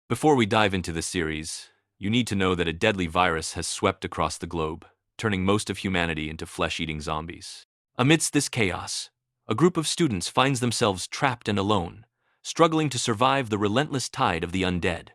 Before we dive into the series, you need to know that a deadly virus has swept across the globe, turning most of humanity into flesh-eating zombies. Amidst this chaos, a group of students finds themselves trapped and alone, struggling to survive the relentless tide of the undead.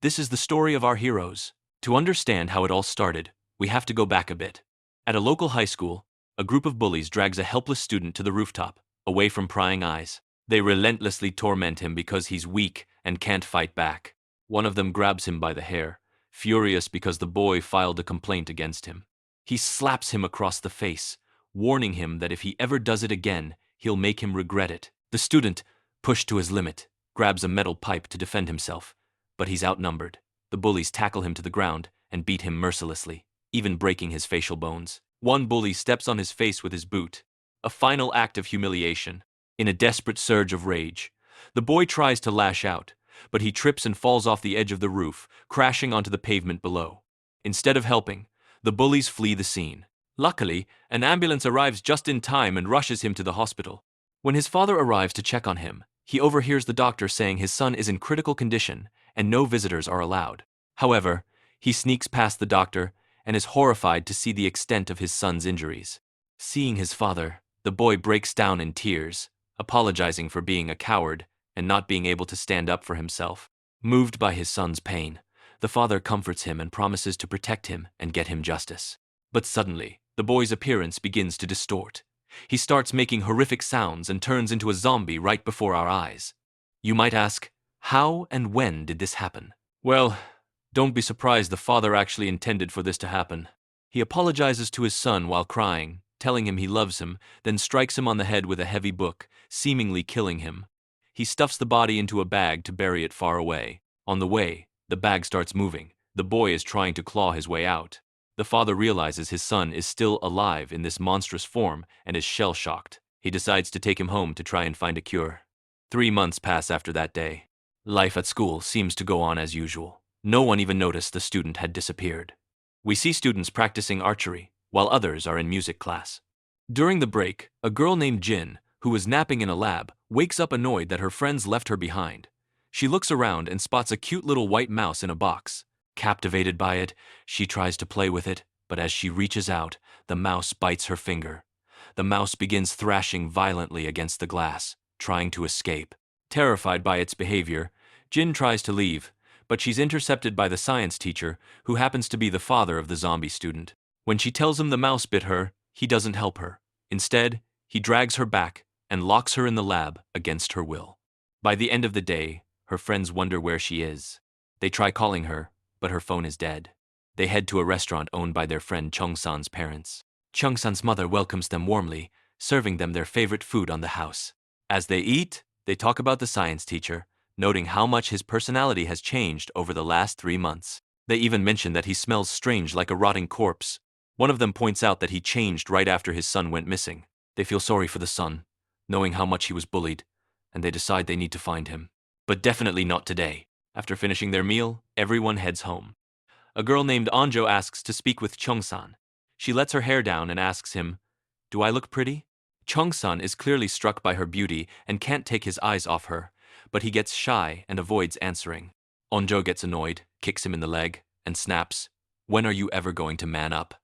This is the story of our heroes. To understand how it all started, we have to go back a bit. At a local high school, a group of bullies drags a helpless student to the rooftop, away from prying eyes. They relentlessly torment him because he's weak and can't fight back. One of them grabs him by the hair, furious because the boy filed a complaint against him. He slaps him across the face, warning him that if he ever does it again, he'll make him regret it. The student, pushed to his limit, grabs a metal pipe to defend himself, but he's outnumbered. The bullies tackle him to the ground and beat him mercilessly, even breaking his facial bones. One bully steps on his face with his boot, a final act of humiliation. In a desperate surge of rage, the boy tries to lash out, but he trips and falls off the edge of the roof, crashing onto the pavement below. Instead of helping, the bullies flee the scene. Luckily, an ambulance arrives just in time and rushes him to the hospital. When his father arrives to check on him, he overhears the doctor saying his son is in critical condition and no visitors are allowed. However, he sneaks past the doctor and is horrified to see the extent of his son's injuries. Seeing his father, the boy breaks down in tears, apologizing for being a coward and not being able to stand up for himself. Moved by his son's pain, the father comforts him and promises to protect him and get him justice. But suddenly, the boy's appearance begins to distort. He starts making horrific sounds and turns into a zombie right before our eyes. You might ask, how and when did this happen? Well, don't be surprised the father actually intended for this to happen. He apologizes to his son while crying, telling him he loves him, then strikes him on the head with a heavy book, seemingly killing him. He stuffs the body into a bag to bury it far away. On the way, the bag starts moving. The boy is trying to claw his way out. The father realizes his son is still alive in this monstrous form and is shell-shocked. He decides to take him home to try and find a cure. 3 months pass after that day. Life at school seems to go on as usual. No one even noticed the student had disappeared. We see students practicing archery, while others are in music class. During the break, a girl named Jin, who was napping in a lab, wakes up annoyed that her friends left her behind. She looks around and spots a cute little white mouse in a box. Captivated by it, she tries to play with it, but as she reaches out, the mouse bites her finger. The mouse begins thrashing violently against the glass, trying to escape. Terrified by its behavior, Jin tries to leave, but she's intercepted by the science teacher, who happens to be the father of the zombie student. When she tells him the mouse bit her, he doesn't help her. Instead, he drags her back and locks her in the lab against her will. By the end of the day, her friends wonder where she is. They try calling her, but her phone is dead. They head to a restaurant owned by their friend Chung-san's parents. Chung-san's mother welcomes them warmly, serving them their favorite food on the house. As they eat, they talk about the science teacher, noting how much his personality has changed over the last 3 months. They even mention that he smells strange like a rotting corpse. One of them points out that he changed right after his son went missing. They feel sorry for the son, knowing how much he was bullied, and they decide they need to find him. But definitely not today. After finishing their meal, everyone heads home. A girl named Anjo asks to speak with Chung-san. She lets her hair down and asks him, "Do I look pretty?" Chung-san is clearly struck by her beauty and can't take his eyes off her, but he gets shy and avoids answering. Anjo gets annoyed, kicks him in the leg, and snaps, "When are you ever going to man up?"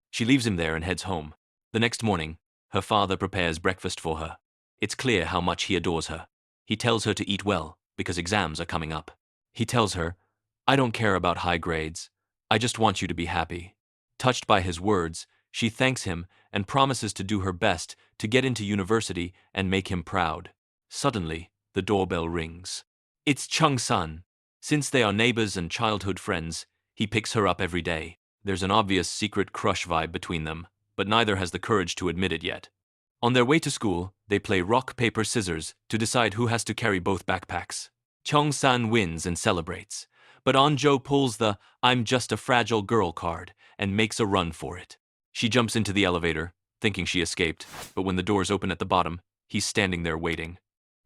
She leaves him there and heads home. The next morning, her father prepares breakfast for her. It's clear how much he adores her. He tells her to eat well, because exams are coming up. He tells her, "I don't care about high grades. I just want you to be happy." Touched by his words, she thanks him and promises to do her best to get into university and make him proud. Suddenly, the doorbell rings. It's Chung-san. Since they are neighbors and childhood friends, he picks her up every day. There's an obvious secret crush vibe between them, but neither has the courage to admit it yet. On their way to school, they play rock, paper, scissors to decide who has to carry both backpacks. Chung-san wins and celebrates, but Anjo pulls the "I'm just a fragile girl" card and makes a run for it. She jumps into the elevator, thinking she escaped, but when the doors open at the bottom, he's standing there waiting.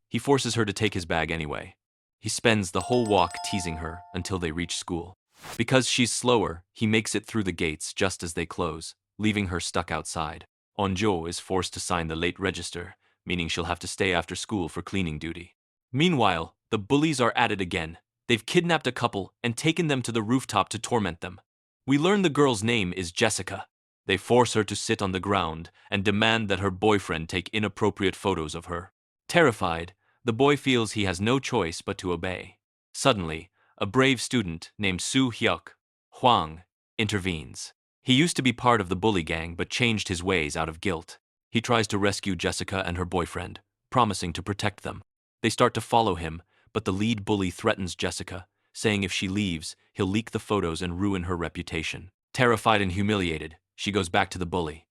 He forces her to take his bag anyway. He spends the whole walk teasing her until they reach school. Because she's slower, he makes it through the gates just as they close, leaving her stuck outside. Anjo is forced to sign the late register, meaning she'll have to stay after school for cleaning duty. Meanwhile, the bullies are at it again. They've kidnapped a couple and taken them to the rooftop to torment them. We learn the girl's name is Jessica. They force her to sit on the ground and demand that her boyfriend take inappropriate photos of her. Terrified, the boy feels he has no choice but to obey. Suddenly, a brave student named Soo-hyuk, Hwang, intervenes. He used to be part of the bully gang but changed his ways out of guilt. He tries to rescue Jessica and her boyfriend, promising to protect them. They start to follow him, but the lead bully threatens Jessica, saying if she leaves, he'll leak the photos and ruin her reputation. Terrified and humiliated, she goes back to the bully.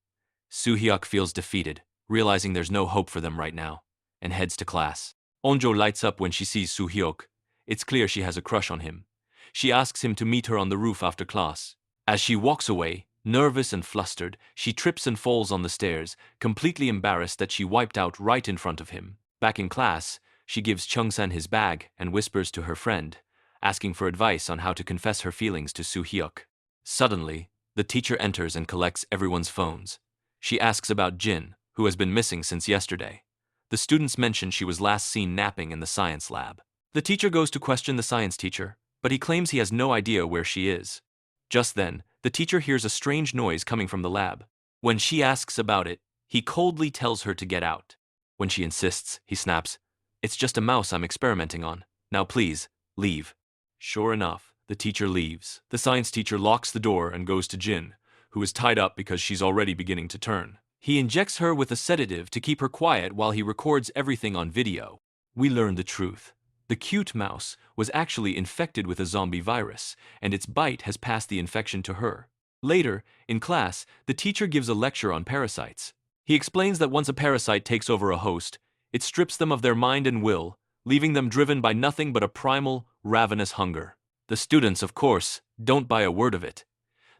Soo-hyuk feels defeated, realizing there's no hope for them right now, and heads to class. Onjo lights up when she sees Soo-hyuk. It's clear she has a crush on him. She asks him to meet her on the roof after class. As she walks away, nervous and flustered, she trips and falls on the stairs, completely embarrassed that she wiped out right in front of him. Back in class, she gives Chung-san his bag and whispers to her friend, asking for advice on how to confess her feelings to Soo-hyuk. Suddenly, the teacher enters and collects everyone's phones. She asks about Jin, who has been missing since yesterday. The students mention she was last seen napping in the science lab. The teacher goes to question the science teacher, but he claims he has no idea where she is. Just then, the teacher hears a strange noise coming from the lab. When she asks about it, he coldly tells her to get out. When she insists, he snaps, "It's just a mouse I'm experimenting on. Now please, leave." Sure enough, the teacher leaves. The science teacher locks the door and goes to Jin, who is tied up because she's already beginning to turn. He injects her with a sedative to keep her quiet while he records everything on video. We learn the truth. The cute mouse was actually infected with a zombie virus, and its bite has passed the infection to her. Later, in class, the teacher gives a lecture on parasites. He explains that once a parasite takes over a host, it strips them of their mind and will, leaving them driven by nothing but a primal, ravenous hunger. The students, of course, don't buy a word of it.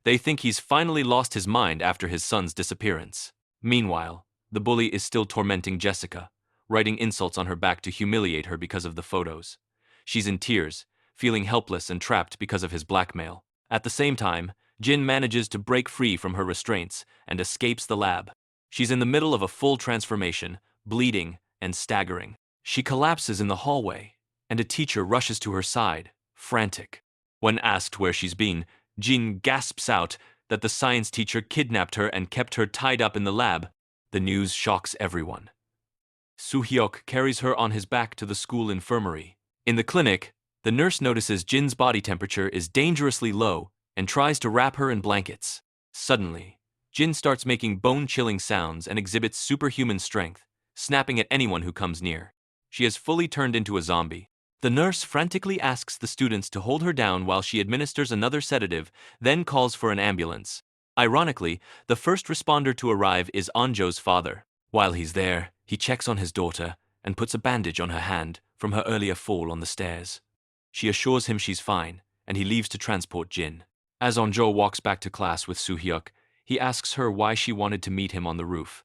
They think he's finally lost his mind after his son's disappearance. Meanwhile, the bully is still tormenting Jessica, writing insults on her back to humiliate her because of the photos. She's in tears, feeling helpless and trapped because of his blackmail. At the same time, Jin manages to break free from her restraints and escapes the lab. She's in the middle of a full transformation, bleeding and staggering. She collapses in the hallway, and a teacher rushes to her side, frantic. When asked where she's been, Jin gasps out that the science teacher kidnapped her and kept her tied up in the lab. The news shocks everyone. Soo-hyuk carries her on his back to the school infirmary. In the clinic, the nurse notices Jin's body temperature is dangerously low and tries to wrap her in blankets. Suddenly, Jin starts making bone-chilling sounds and exhibits superhuman strength, snapping at anyone who comes near. She has fully turned into a zombie. The nurse frantically asks the students to hold her down while she administers another sedative, then calls for an ambulance. Ironically, the first responder to arrive is Anjo's father. While he's there, he checks on his daughter and puts a bandage on her hand from her earlier fall on the stairs. She assures him she's fine, and he leaves to transport Jin. As Anjo walks back to class with Soo-hyuk, he asks her why she wanted to meet him on the roof.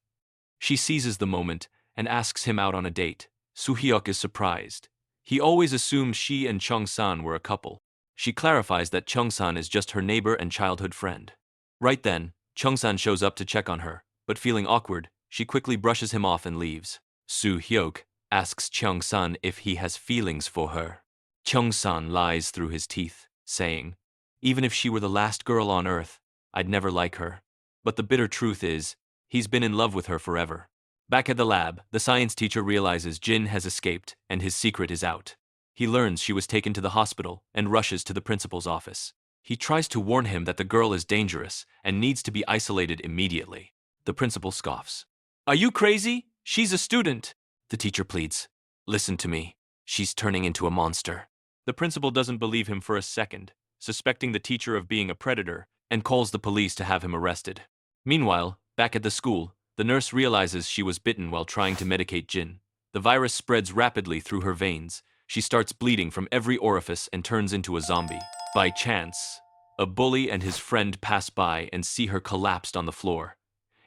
She seizes the moment and asks him out on a date. Soo-hyuk is surprised. He always assumed she and Chung-san were a couple. She clarifies that Chung-san is just her neighbor and childhood friend. Right then, Chung-san shows up to check on her, but feeling awkward, she quickly brushes him off and leaves. Soo-hyuk asks Chung-san if he has feelings for her. Chung-san lies through his teeth, saying, "Even if she were the last girl on earth, I'd never like her." But the bitter truth is, he's been in love with her forever. Back at the lab, the science teacher realizes Jin has escaped and his secret is out. He learns she was taken to the hospital and rushes to the principal's office. He tries to warn him that the girl is dangerous and needs to be isolated immediately. The principal scoffs. "Are you crazy? She's a student." The teacher pleads. "Listen to me. She's turning into a monster." The principal doesn't believe him for a second, suspecting the teacher of being a predator, and calls the police to have him arrested. Meanwhile, back at the school, the nurse realizes she was bitten while trying to medicate Jin. The virus spreads rapidly through her veins. She starts bleeding from every orifice and turns into a zombie. By chance, a bully and his friend pass by and see her collapsed on the floor.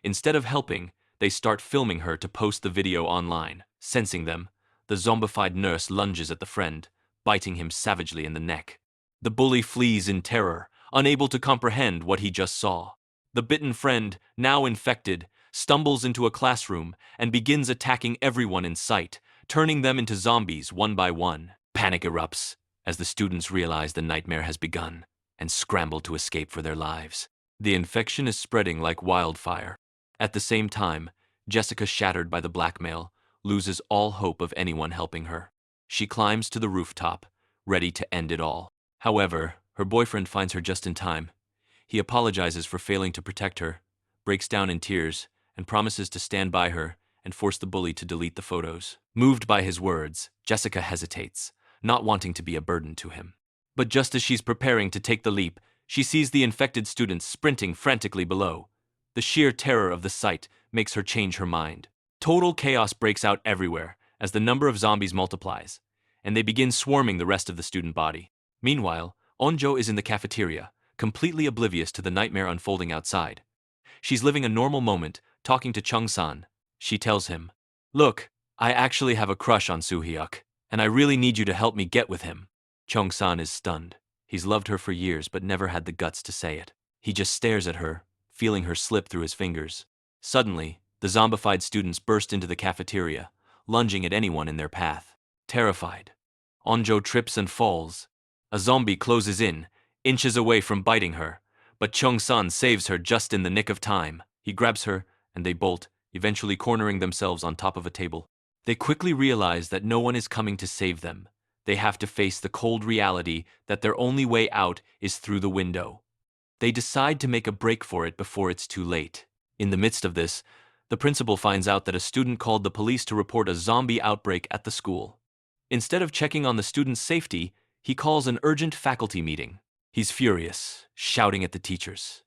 Instead of helping, they start filming her to post the video online. Sensing them, the zombified nurse lunges at the friend, biting him savagely in the neck. The bully flees in terror, unable to comprehend what he just saw. The bitten friend, now infected, stumbles into a classroom and begins attacking everyone in sight, turning them into zombies one by one. Panic erupts, as the students realize the nightmare has begun and scramble to escape for their lives. The infection is spreading like wildfire. At the same time, Jessica, shattered by the blackmail, loses all hope of anyone helping her. She climbs to the rooftop, ready to end it all. However, her boyfriend finds her just in time. He apologizes for failing to protect her, breaks down in tears, and promises to stand by her and force the bully to delete the photos. Moved by his words, Jessica hesitates, not wanting to be a burden to him. But just as she's preparing to take the leap, she sees the infected students sprinting frantically below. The sheer terror of the sight makes her change her mind. Total chaos breaks out everywhere as the number of zombies multiplies, and they begin swarming the rest of the student body. Meanwhile, Onjo is in the cafeteria, completely oblivious to the nightmare unfolding outside. She's living a normal moment, talking to Chung-san. She tells him, "Look, I actually have a crush on Soo-hyuk, and I really need you to help me get with him." Chung-san is stunned. He's loved her for years but never had the guts to say it. He just stares at her, feeling her slip through his fingers. Suddenly, the zombified students burst into the cafeteria, lunging at anyone in their path. Terrified, Onjo trips and falls. A zombie closes in, inches away from biting her, but Chung-san saves her just in the nick of time. He grabs her, and they bolt, eventually cornering themselves on top of a table. They quickly realize that no one is coming to save them. They have to face the cold reality that their only way out is through the window. They decide to make a break for it before it's too late. In the midst of this, the principal finds out that a student called the police to report a zombie outbreak at the school. Instead of checking on the student's safety, he calls an urgent faculty meeting. He's furious, shouting at the teachers.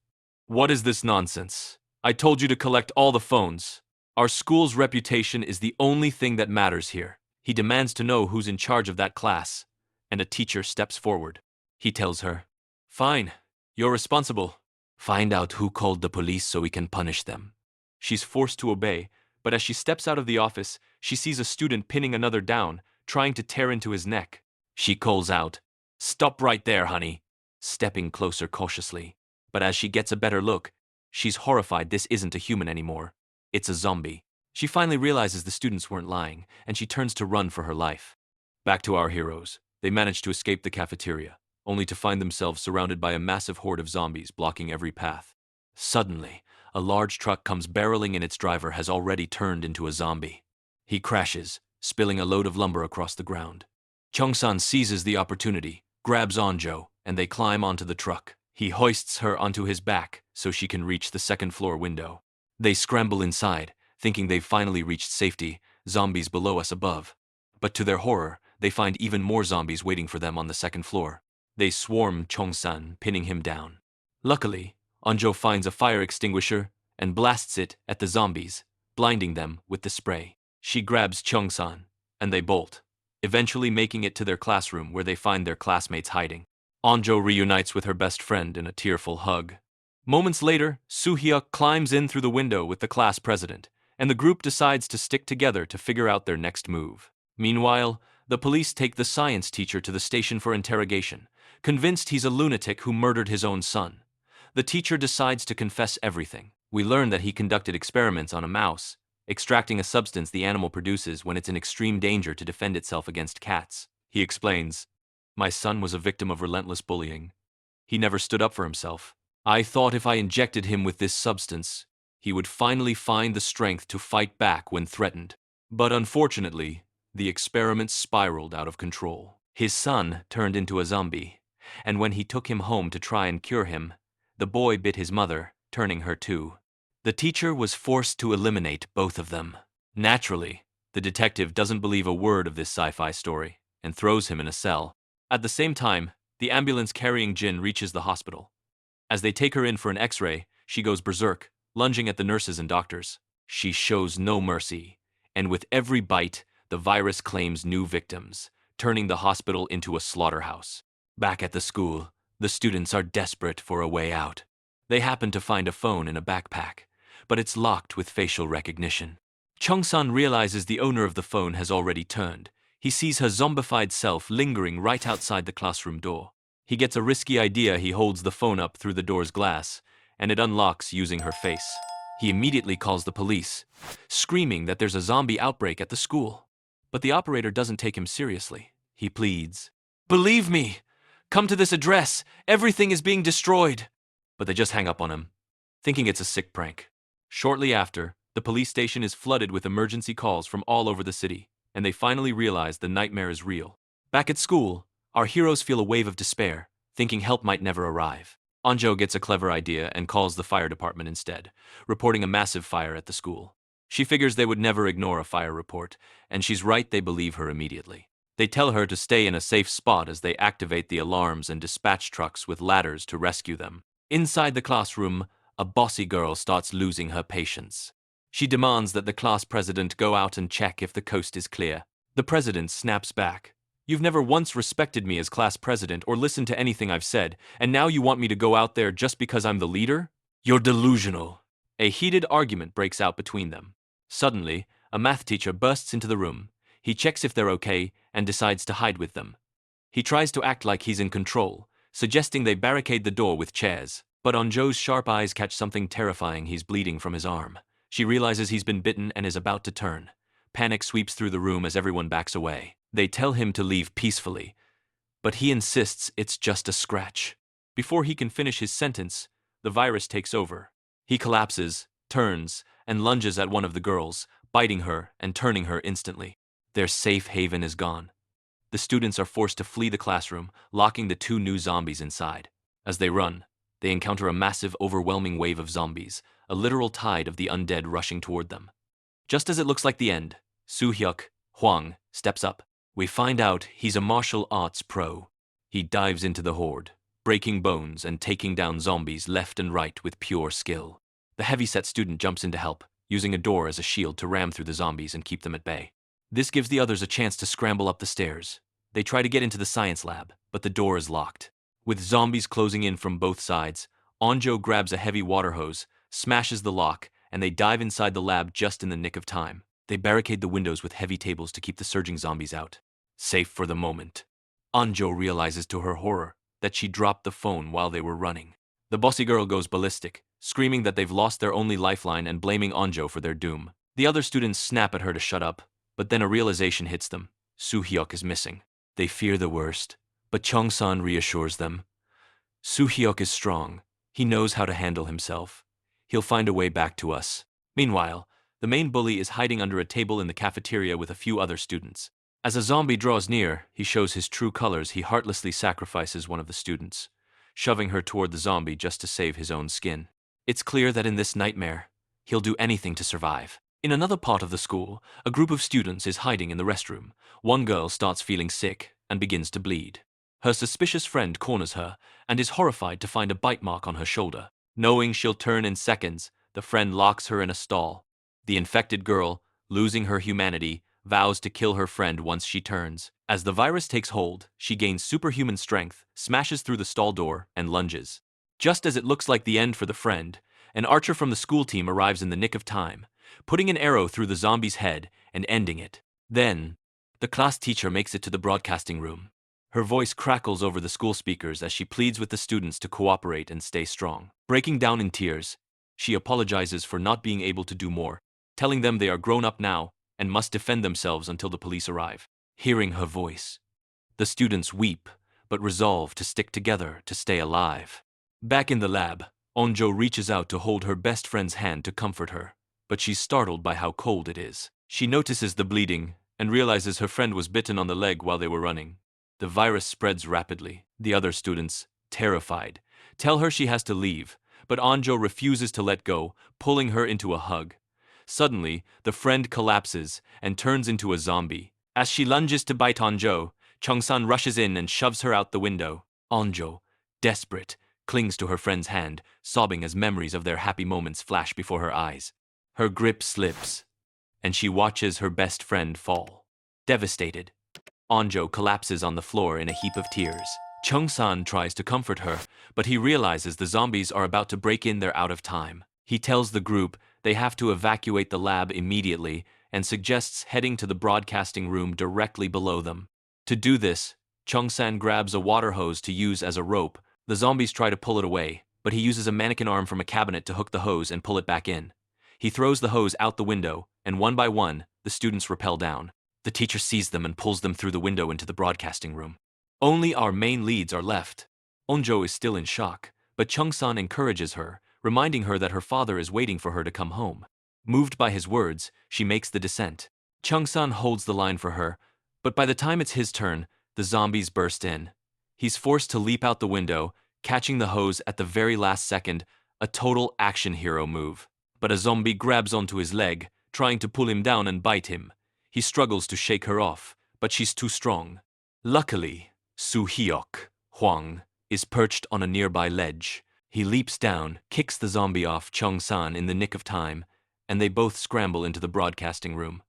"What is this nonsense? I told you to collect all the phones. Our school's reputation is the only thing that matters here." He demands to know who's in charge of that class, and a teacher steps forward. He tells her, "Fine, you're responsible. Find out who called the police so we can punish them." She's forced to obey, but as she steps out of the office, she sees a student pinning another down, trying to tear into his neck. She calls out, "Stop right there, honey," stepping closer cautiously. But as she gets a better look, she's horrified this isn't a human anymore. It's a zombie. She finally realizes the students weren't lying, and she turns to run for her life. Back to our heroes. They manage to escape the cafeteria, only to find themselves surrounded by a massive horde of zombies blocking every path. Suddenly, a large truck comes barreling and its driver has already turned into a zombie. He crashes, spilling a load of lumber across the ground. Chung-san seizes the opportunity, grabs Onjo, and they climb onto the truck. He hoists her onto his back so she can reach the second-floor window. They scramble inside, thinking they've finally reached safety, zombies below us above. But to their horror, they find even more zombies waiting for them on the second floor. They swarm Chung-san, pinning him down. Luckily, Onjo finds a fire extinguisher and blasts it at the zombies, blinding them with the spray. She grabs Chung-san, and they bolt, eventually making it to their classroom where they find their classmates hiding. Onjo reunites with her best friend in a tearful hug. Moments later, Soo-hyuk climbs in through the window with the class president, and the group decides to stick together to figure out their next move. Meanwhile, the police take the science teacher to the station for interrogation, convinced he's a lunatic who murdered his own son. The teacher decides to confess everything. We learn that he conducted experiments on a mouse, extracting a substance the animal produces when it's in extreme danger to defend itself against cats. He explains, "My son was a victim of relentless bullying. He never stood up for himself. I thought if I injected him with this substance, he would finally find the strength to fight back when threatened. But unfortunately, the experiment spiraled out of control. His son turned into a zombie, and when he took him home to try and cure him, the boy bit his mother, turning her too. The teacher was forced to eliminate both of them." Naturally, the detective doesn't believe a word of this sci-fi story and throws him in a cell. At the same time, the ambulance carrying Jin reaches the hospital. As they take her in for an x-ray, she goes berserk, lunging at the nurses and doctors. She shows no mercy, and with every bite, the virus claims new victims, turning the hospital into a slaughterhouse. Back at the school, the students are desperate for a way out. They happen to find a phone in a backpack, but it's locked with facial recognition. Chung-san realizes the owner of the phone has already turned. He sees her zombified self lingering right outside the classroom door. He gets a risky idea. He holds the phone up through the door's glass, and it unlocks using her face. He immediately calls the police, screaming that there's a zombie outbreak at the school. But the operator doesn't take him seriously. He pleads, "Believe me! Come to this address! Everything is being destroyed!" But they just hang up on him, thinking it's a sick prank. Shortly after, the police station is flooded with emergency calls from all over the city, and they finally realize the nightmare is real. Back at school, our heroes feel a wave of despair, thinking help might never arrive. Anjo gets a clever idea and calls the fire department instead, reporting a massive fire at the school. She figures they would never ignore a fire report, and she's right, they believe her immediately. They tell her to stay in a safe spot as they activate the alarms and dispatch trucks with ladders to rescue them. Inside the classroom, a bossy girl starts losing her patience. She demands that the class president go out and check if the coast is clear. The president snaps back. "You've never once respected me as class president or listened to anything I've said, and now you want me to go out there just because I'm the leader? You're delusional." A heated argument breaks out between them. Suddenly, a math teacher bursts into the room. He checks if they're okay and decides to hide with them. He tries to act like he's in control, suggesting they barricade the door with chairs. But Anjo's sharp eyes catch something terrifying. He's bleeding from his arm. She realizes he's been bitten and is about to turn. Panic sweeps through the room as everyone backs away. They tell him to leave peacefully, but he insists it's just a scratch. Before he can finish his sentence, the virus takes over. He collapses, turns, and lunges at one of the girls, biting her and turning her instantly. Their safe haven is gone. The students are forced to flee the classroom, locking the two new zombies inside. As they run, they encounter a massive, overwhelming wave of zombies, a literal tide of the undead rushing toward them. Just as it looks like the end, Soo-hyuk, Hwang, steps up. We find out he's a martial arts pro. He dives into the horde, breaking bones and taking down zombies left and right with pure skill. The heavy-set student jumps in to help, using a door as a shield to ram through the zombies and keep them at bay. This gives the others a chance to scramble up the stairs. They try to get into the science lab, but the door is locked. With zombies closing in from both sides, Anjo grabs a heavy water hose, smashes the lock, and they dive inside the lab just in the nick of time. They barricade the windows with heavy tables to keep the surging zombies out. Safe for the moment. Anjo realizes to her horror that she dropped the phone while they were running. The bossy girl goes ballistic, screaming that they've lost their only lifeline and blaming Anjo for their doom. The other students snap at her to shut up, but then a realization hits them. Soo-hyuk is missing. They fear the worst, but Chong-san reassures them. Soo-hyuk is strong. He knows how to handle himself. He'll find a way back to us. Meanwhile, the main bully is hiding under a table in the cafeteria with a few other students. As a zombie draws near, he shows his true colors. He heartlessly sacrifices one of the students, shoving her toward the zombie just to save his own skin. It's clear that in this nightmare, he'll do anything to survive. In another part of the school, a group of students is hiding in the restroom. One girl starts feeling sick and begins to bleed. Her suspicious friend corners her and is horrified to find a bite mark on her shoulder. Knowing she'll turn in seconds, the friend locks her in a stall. The infected girl, losing her humanity, vows to kill her friend once she turns. As the virus takes hold, she gains superhuman strength, smashes through the stall door, and lunges. Just as it looks like the end for the friend, an archer from the school team arrives in the nick of time, putting an arrow through the zombie's head and ending it. Then, the class teacher makes it to the broadcasting room. Her voice crackles over the school speakers as she pleads with the students to cooperate and stay strong. Breaking down in tears, she apologizes for not being able to do more, telling them they are grown up now and must defend themselves until the police arrive. Hearing her voice, the students weep, but resolve to stick together to stay alive. Back in the lab, Onjo reaches out to hold her best friend's hand to comfort her, but she's startled by how cold it is. She notices the bleeding and realizes her friend was bitten on the leg while they were running. The virus spreads rapidly. The other students, terrified, tell her she has to leave, but Onjo refuses to let go, pulling her into a hug. Suddenly, the friend collapses and turns into a zombie. As she lunges to bite Onjo, Chung-san rushes in and shoves her out the window. Onjo, desperate, clings to her friend's hand, sobbing as memories of their happy moments flash before her eyes. Her grip slips, and she watches her best friend fall. Devastated, Onjo collapses on the floor in a heap of tears. Chung-san tries to comfort her, but he realizes the zombies are about to break in. They're out of time. He tells the group they have to evacuate the lab immediately and suggests heading to the broadcasting room directly below them. To do this, Chung-san grabs a water hose to use as a rope. The zombies try to pull it away, but he uses a mannequin arm from a cabinet to hook the hose and pull it back in. He throws the hose out the window, and one by one, the students rappel down. The teacher sees them and pulls them through the window into the broadcasting room. Only our main leads are left. Onjo is still in shock, but Chung-san encourages her, reminding her that her father is waiting for her to come home. Moved by his words, she makes the descent. Chung-san holds the line for her, but by the time it's his turn, the zombies burst in. He's forced to leap out the window, catching the hose at the very last second, a total action hero move. But a zombie grabs onto his leg, trying to pull him down and bite him. He struggles to shake her off, but she's too strong. Luckily, Su-hyuk, Huang, is perched on a nearby ledge. He leaps down, kicks the zombie off Chung-san in the nick of time, and they both scramble into the broadcasting room.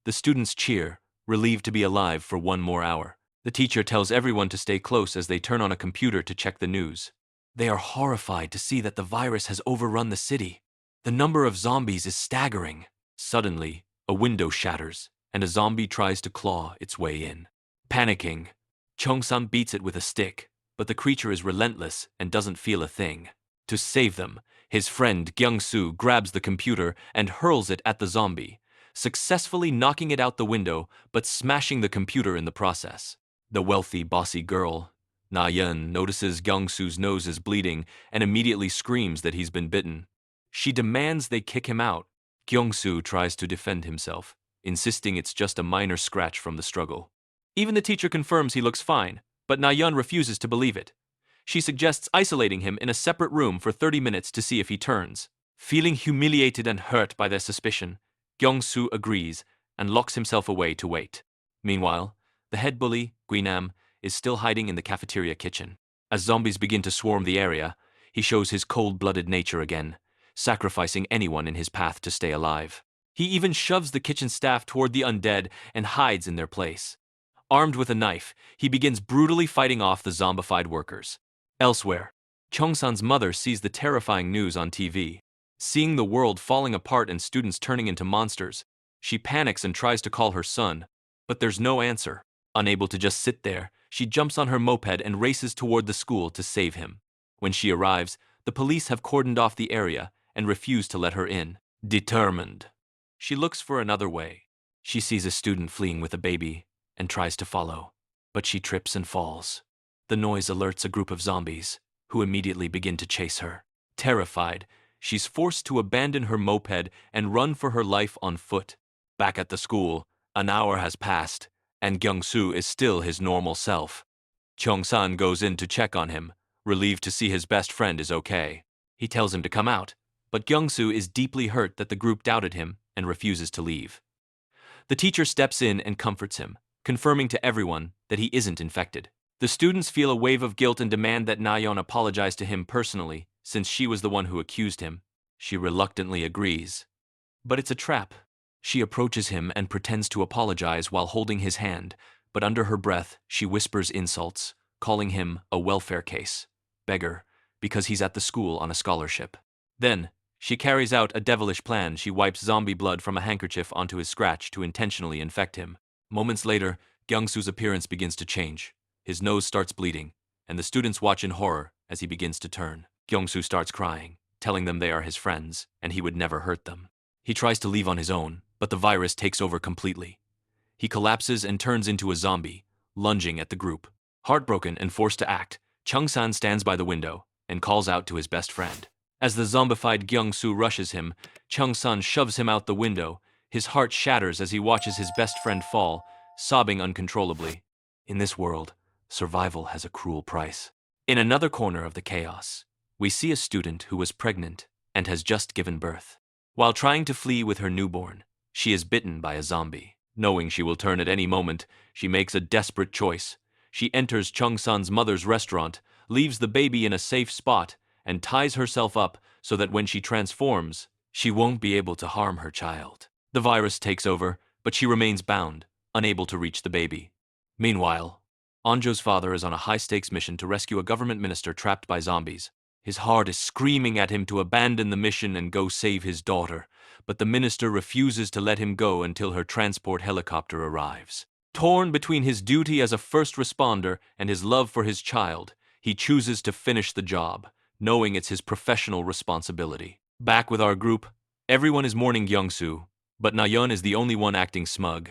The students cheer, relieved to be alive for one more hour. The teacher tells everyone to stay close as they turn on a computer to check the news. They are horrified to see that the virus has overrun the city. The number of zombies is staggering. Suddenly, a window shatters, and a zombie tries to claw its way in. Panicking, Chung-san beats it with a stick, but the creature is relentless and doesn't feel a thing. To save them, his friend Gyung-soo grabs the computer and hurls it at the zombie, successfully knocking it out the window but smashing the computer in the process. The wealthy, bossy girl, Na-yeon, notices Gyung-soo's nose is bleeding and immediately screams that he's been bitten. She demands they kick him out. Gyung-soo tries to defend himself, insisting it's just a minor scratch from the struggle. Even the teacher confirms he looks fine, but Na-yeon refuses to believe it. She suggests isolating him in a separate room for 30 minutes to see if he turns. Feeling humiliated and hurt by their suspicion, Gyung-soo agrees and locks himself away to wait. Meanwhile, the head bully, Guinam, is still hiding in the cafeteria kitchen. As zombies begin to swarm the area, he shows his cold-blooded nature again, sacrificing anyone in his path to stay alive. He even shoves the kitchen staff toward the undead and hides in their place. Armed with a knife, he begins brutally fighting off the zombified workers. Elsewhere, Chung-san's mother sees the terrifying news on TV. Seeing the world falling apart and students turning into monsters, she panics and tries to call her son, but there's no answer. Unable to just sit there, she jumps on her moped and races toward the school to save him. When she arrives, the police have cordoned off the area and refuse to let her in. Determined, she looks for another way. She sees a student fleeing with a baby and tries to follow, but she trips and falls. The noise alerts a group of zombies, who immediately begin to chase her. Terrified, she's forced to abandon her moped and run for her life on foot. Back at the school, an hour has passed, and Gyung-soo is still his normal self. Chung-san goes in to check on him, relieved to see his best friend is okay. He tells him to come out, but Gyung-soo is deeply hurt that the group doubted him and refuses to leave. The teacher steps in and comforts him, confirming to everyone that he isn't infected. The students feel a wave of guilt and demand that Na-yeon apologize to him personally, since she was the one who accused him. She reluctantly agrees. But it's a trap. She approaches him and pretends to apologize while holding his hand, but under her breath, she whispers insults, calling him a welfare case, beggar, because he's at the school on a scholarship. Then, she carries out a devilish plan. She wipes zombie blood from a handkerchief onto his scratch to intentionally infect him. Moments later, Gyung-soo's appearance begins to change. His nose starts bleeding, and the students watch in horror as he begins to turn. Gyung-soo starts crying, telling them they are his friends, and he would never hurt them. He tries to leave on his own, but the virus takes over completely. He collapses and turns into a zombie, lunging at the group. Heartbroken and forced to act, Chung-san stands by the window and calls out to his best friend. As the zombified Gyung-soo rushes him, Chung-san shoves him out the window. His heart shatters as he watches his best friend fall, sobbing uncontrollably. In this world, survival has a cruel price. In another corner of the chaos, we see a student who was pregnant and has just given birth. While trying to flee with her newborn, she is bitten by a zombie. Knowing she will turn at any moment, she makes a desperate choice. She enters Chung-san's mother's restaurant, leaves the baby in a safe spot, and ties herself up so that when she transforms, she won't be able to harm her child. The virus takes over, but she remains bound, unable to reach the baby. Meanwhile, Onjo's father is on a high-stakes mission to rescue a government minister trapped by zombies. His heart is screaming at him to abandon the mission and go save his daughter, but the minister refuses to let him go until her transport helicopter arrives. Torn between his duty as a first responder and his love for his child, he chooses to finish the job, knowing it's his professional responsibility. Back with our group, everyone is mourning Gyung-soo, but Na-yeon is the only one acting smug.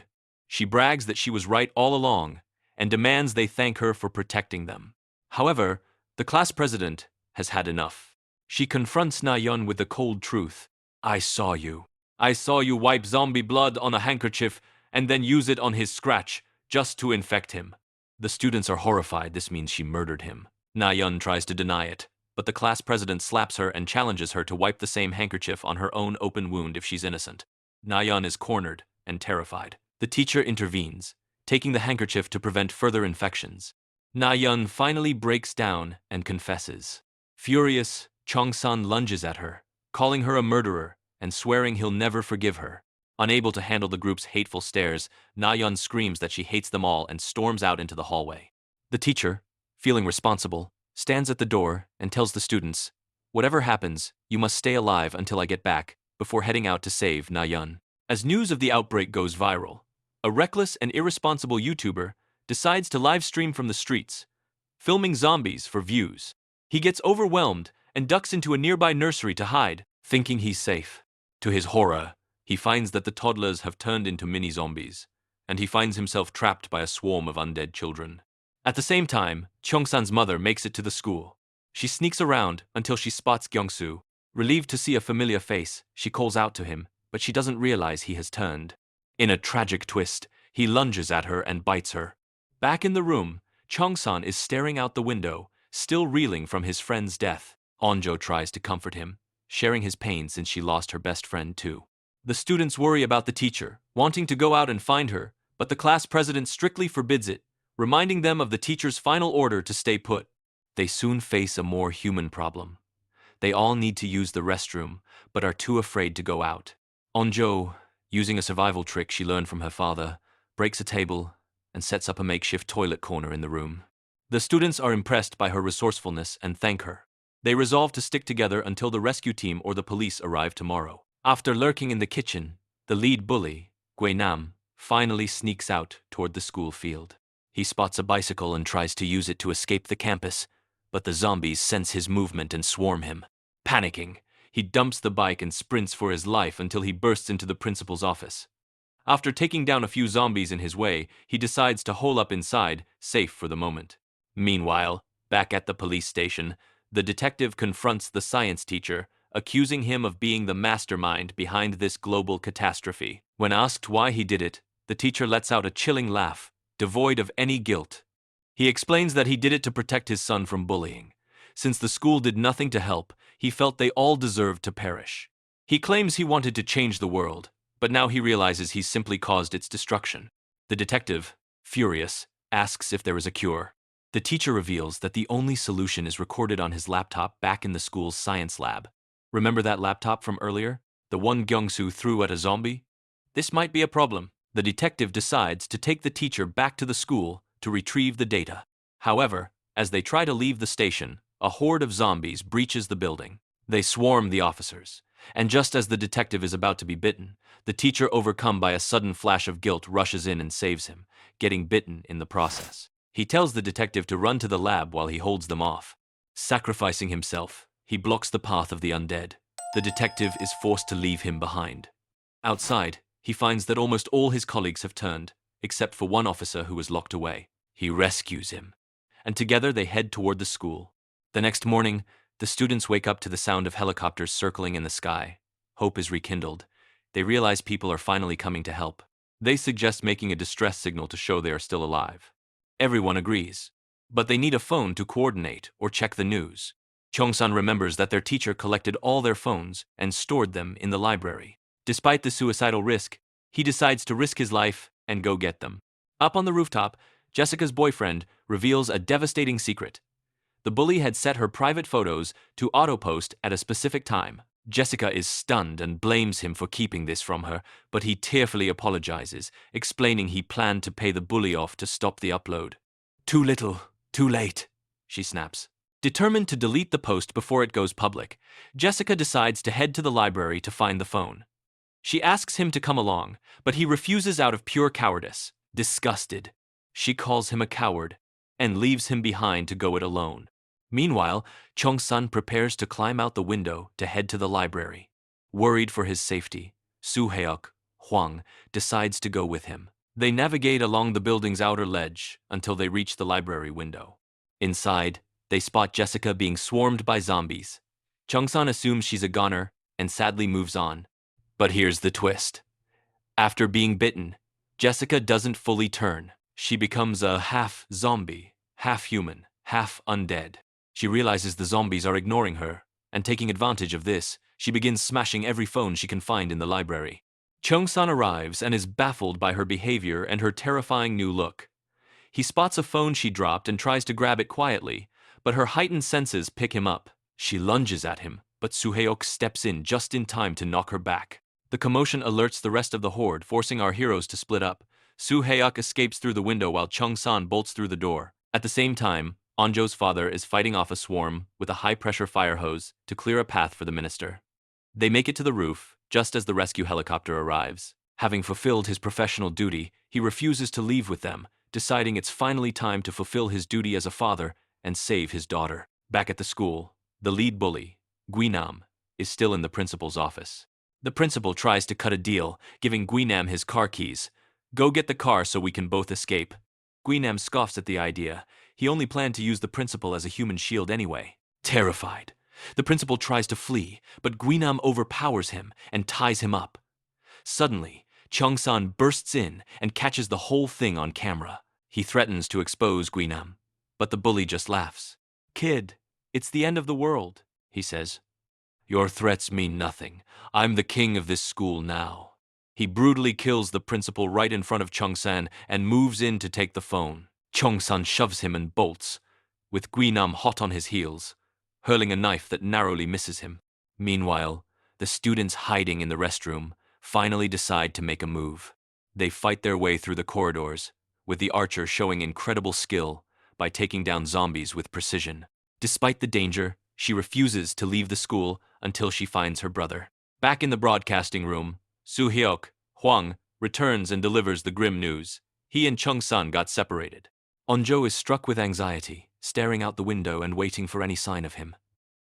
She brags that she was right all along, and demands they thank her for protecting them. However, the class president has had enough. She confronts Na-yeon with the cold truth. I saw you. I saw you wipe zombie blood on a handkerchief and then use it on his scratch just to infect him. The students are horrified. This means she murdered him. Na-yeon tries to deny it, but the class president slaps her and challenges her to wipe the same handkerchief on her own open wound if she's innocent. Na-yeon is cornered and terrified. The teacher intervenes, taking the handkerchief to prevent further infections. Na-yeon finally breaks down and confesses. Furious, Chong-san lunges at her, calling her a murderer and swearing he'll never forgive her. Unable to handle the group's hateful stares, Na-yeon screams that she hates them all and storms out into the hallway. The teacher, feeling responsible, stands at the door and tells the students, "Whatever happens, you must stay alive until I get back," before heading out to save Na-yeon. As news of the outbreak goes viral, a reckless and irresponsible YouTuber decides to live stream from the streets, filming zombies for views. He gets overwhelmed and ducks into a nearby nursery to hide, thinking he's safe. To his horror, he finds that the toddlers have turned into mini-zombies, and he finds himself trapped by a swarm of undead children. At the same time, Cheong-san's mother makes it to the school. She sneaks around until she spots Gyeong-soo. Relieved to see a familiar face, she calls out to him, but she doesn't realize he has turned. In a tragic twist, he lunges at her and bites her. Back in the room, Cheong-san is staring out the window, still reeling from his friend's death. Onjo tries to comfort him, sharing his pain since she lost her best friend too. The students worry about the teacher, wanting to go out and find her, but the class president strictly forbids it, reminding them of the teacher's final order to stay put. They soon face a more human problem. They all need to use the restroom, but are too afraid to go out. Onjo, using a survival trick she learned from her father, breaks a table and sets up a makeshift toilet corner in the room. The students are impressed by her resourcefulness and thank her. They resolve to stick together until the rescue team or the police arrive tomorrow. After lurking in the kitchen, the lead bully, Gui-nam, finally sneaks out toward the school field. He spots a bicycle and tries to use it to escape the campus, but the zombies sense his movement and swarm him. Panicking, he dumps the bike and sprints for his life until he bursts into the principal's office. After taking down a few zombies in his way, he decides to hole up inside, safe for the moment. Meanwhile, back at the police station, the detective confronts the science teacher, accusing him of being the mastermind behind this global catastrophe. When asked why he did it, the teacher lets out a chilling laugh, devoid of any guilt. He explains that he did it to protect his son from bullying. Since the school did nothing to help, he felt they all deserved to perish. He claims he wanted to change the world, but now he realizes he's simply caused its destruction. The detective, furious, asks if there is a cure. The teacher reveals that the only solution is recorded on his laptop back in the school's science lab. Remember that laptop from earlier? The one Gyeong-soo threw at a zombie? This might be a problem. The detective decides to take the teacher back to the school to retrieve the data. However, as they try to leave the station, a horde of zombies breaches the building. They swarm the officers, and just as the detective is about to be bitten, the teacher, overcome by a sudden flash of guilt, rushes in and saves him, getting bitten in the process. He tells the detective to run to the lab while he holds them off. Sacrificing himself, he blocks the path of the undead. The detective is forced to leave him behind. Outside, he finds that almost all his colleagues have turned, except for one officer who was locked away. He rescues him, and together they head toward the school. The next morning, the students wake up to the sound of helicopters circling in the sky. Hope is rekindled. They realize people are finally coming to help. They suggest making a distress signal to show they are still alive. Everyone agrees, but they need a phone to coordinate or check the news. Cheong-san remembers that their teacher collected all their phones and stored them in the library. Despite the suicidal risk, he decides to risk his life and go get them. Up on the rooftop, Jessica's boyfriend reveals a devastating secret. The bully had set her private photos to auto-post at a specific time. Jessica is stunned and blames him for keeping this from her, but he tearfully apologizes, explaining he planned to pay the bully off to stop the upload. "Too little, too late," she snaps. Determined to delete the post before it goes public, Jessica decides to head to the library to find the phone. She asks him to come along, but he refuses out of pure cowardice. Disgusted, she calls him a coward and leaves him behind to go it alone. Meanwhile, Cheong-san prepares to climb out the window to head to the library. Worried for his safety, Soo-heok, Hwang, decides to go with him. They navigate along the building's outer ledge until they reach the library window. Inside, they spot Jessica being swarmed by zombies. Chung-san assumes she's a goner and sadly moves on. But here's the twist. After being bitten, Jessica doesn't fully turn. She becomes a half-zombie, half-human, half-undead. She realizes the zombies are ignoring her, and taking advantage of this, she begins smashing every phone she can find in the library. Chung-san arrives and is baffled by her behavior and her terrifying new look. He spots a phone she dropped and tries to grab it quietly, but her heightened senses pick him up. She lunges at him, but Soo-hyuk steps in just in time to knock her back. The commotion alerts the rest of the horde, forcing our heroes to split up. Soo-hyuk escapes through the window while Chung-san bolts through the door. At the same time, Onjo's father is fighting off a swarm with a high-pressure fire hose to clear a path for the minister. They make it to the roof, just as the rescue helicopter arrives. Having fulfilled his professional duty, he refuses to leave with them, deciding it's finally time to fulfill his duty as a father and save his daughter. Back at the school, the lead bully, Guinam, is still in the principal's office. The principal tries to cut a deal, giving Guinam his car keys. "Go get the car so we can both escape." Guinam scoffs at the idea. He only planned to use the principal as a human shield anyway. Terrified, the principal tries to flee, but Guinam overpowers him and ties him up. Suddenly, Chung-san bursts in and catches the whole thing on camera. He threatens to expose Guinam, but the bully just laughs. "Kid, it's the end of the world," he says. "Your threats mean nothing. I'm the king of this school now." He brutally kills the principal right in front of Chung-san and moves in to take the phone. Chung-san shoves him and bolts, with Guinam hot on his heels, hurling a knife that narrowly misses him. Meanwhile, the students hiding in the restroom finally decide to make a move. They fight their way through the corridors, with the archer showing incredible skill by taking down zombies with precision. Despite the danger, she refuses to leave the school until she finds her brother. Back in the broadcasting room, Soo-hyuk, Hwang, returns and delivers the grim news. He and Chung-san got separated. Onjo is struck with anxiety, staring out the window and waiting for any sign of him.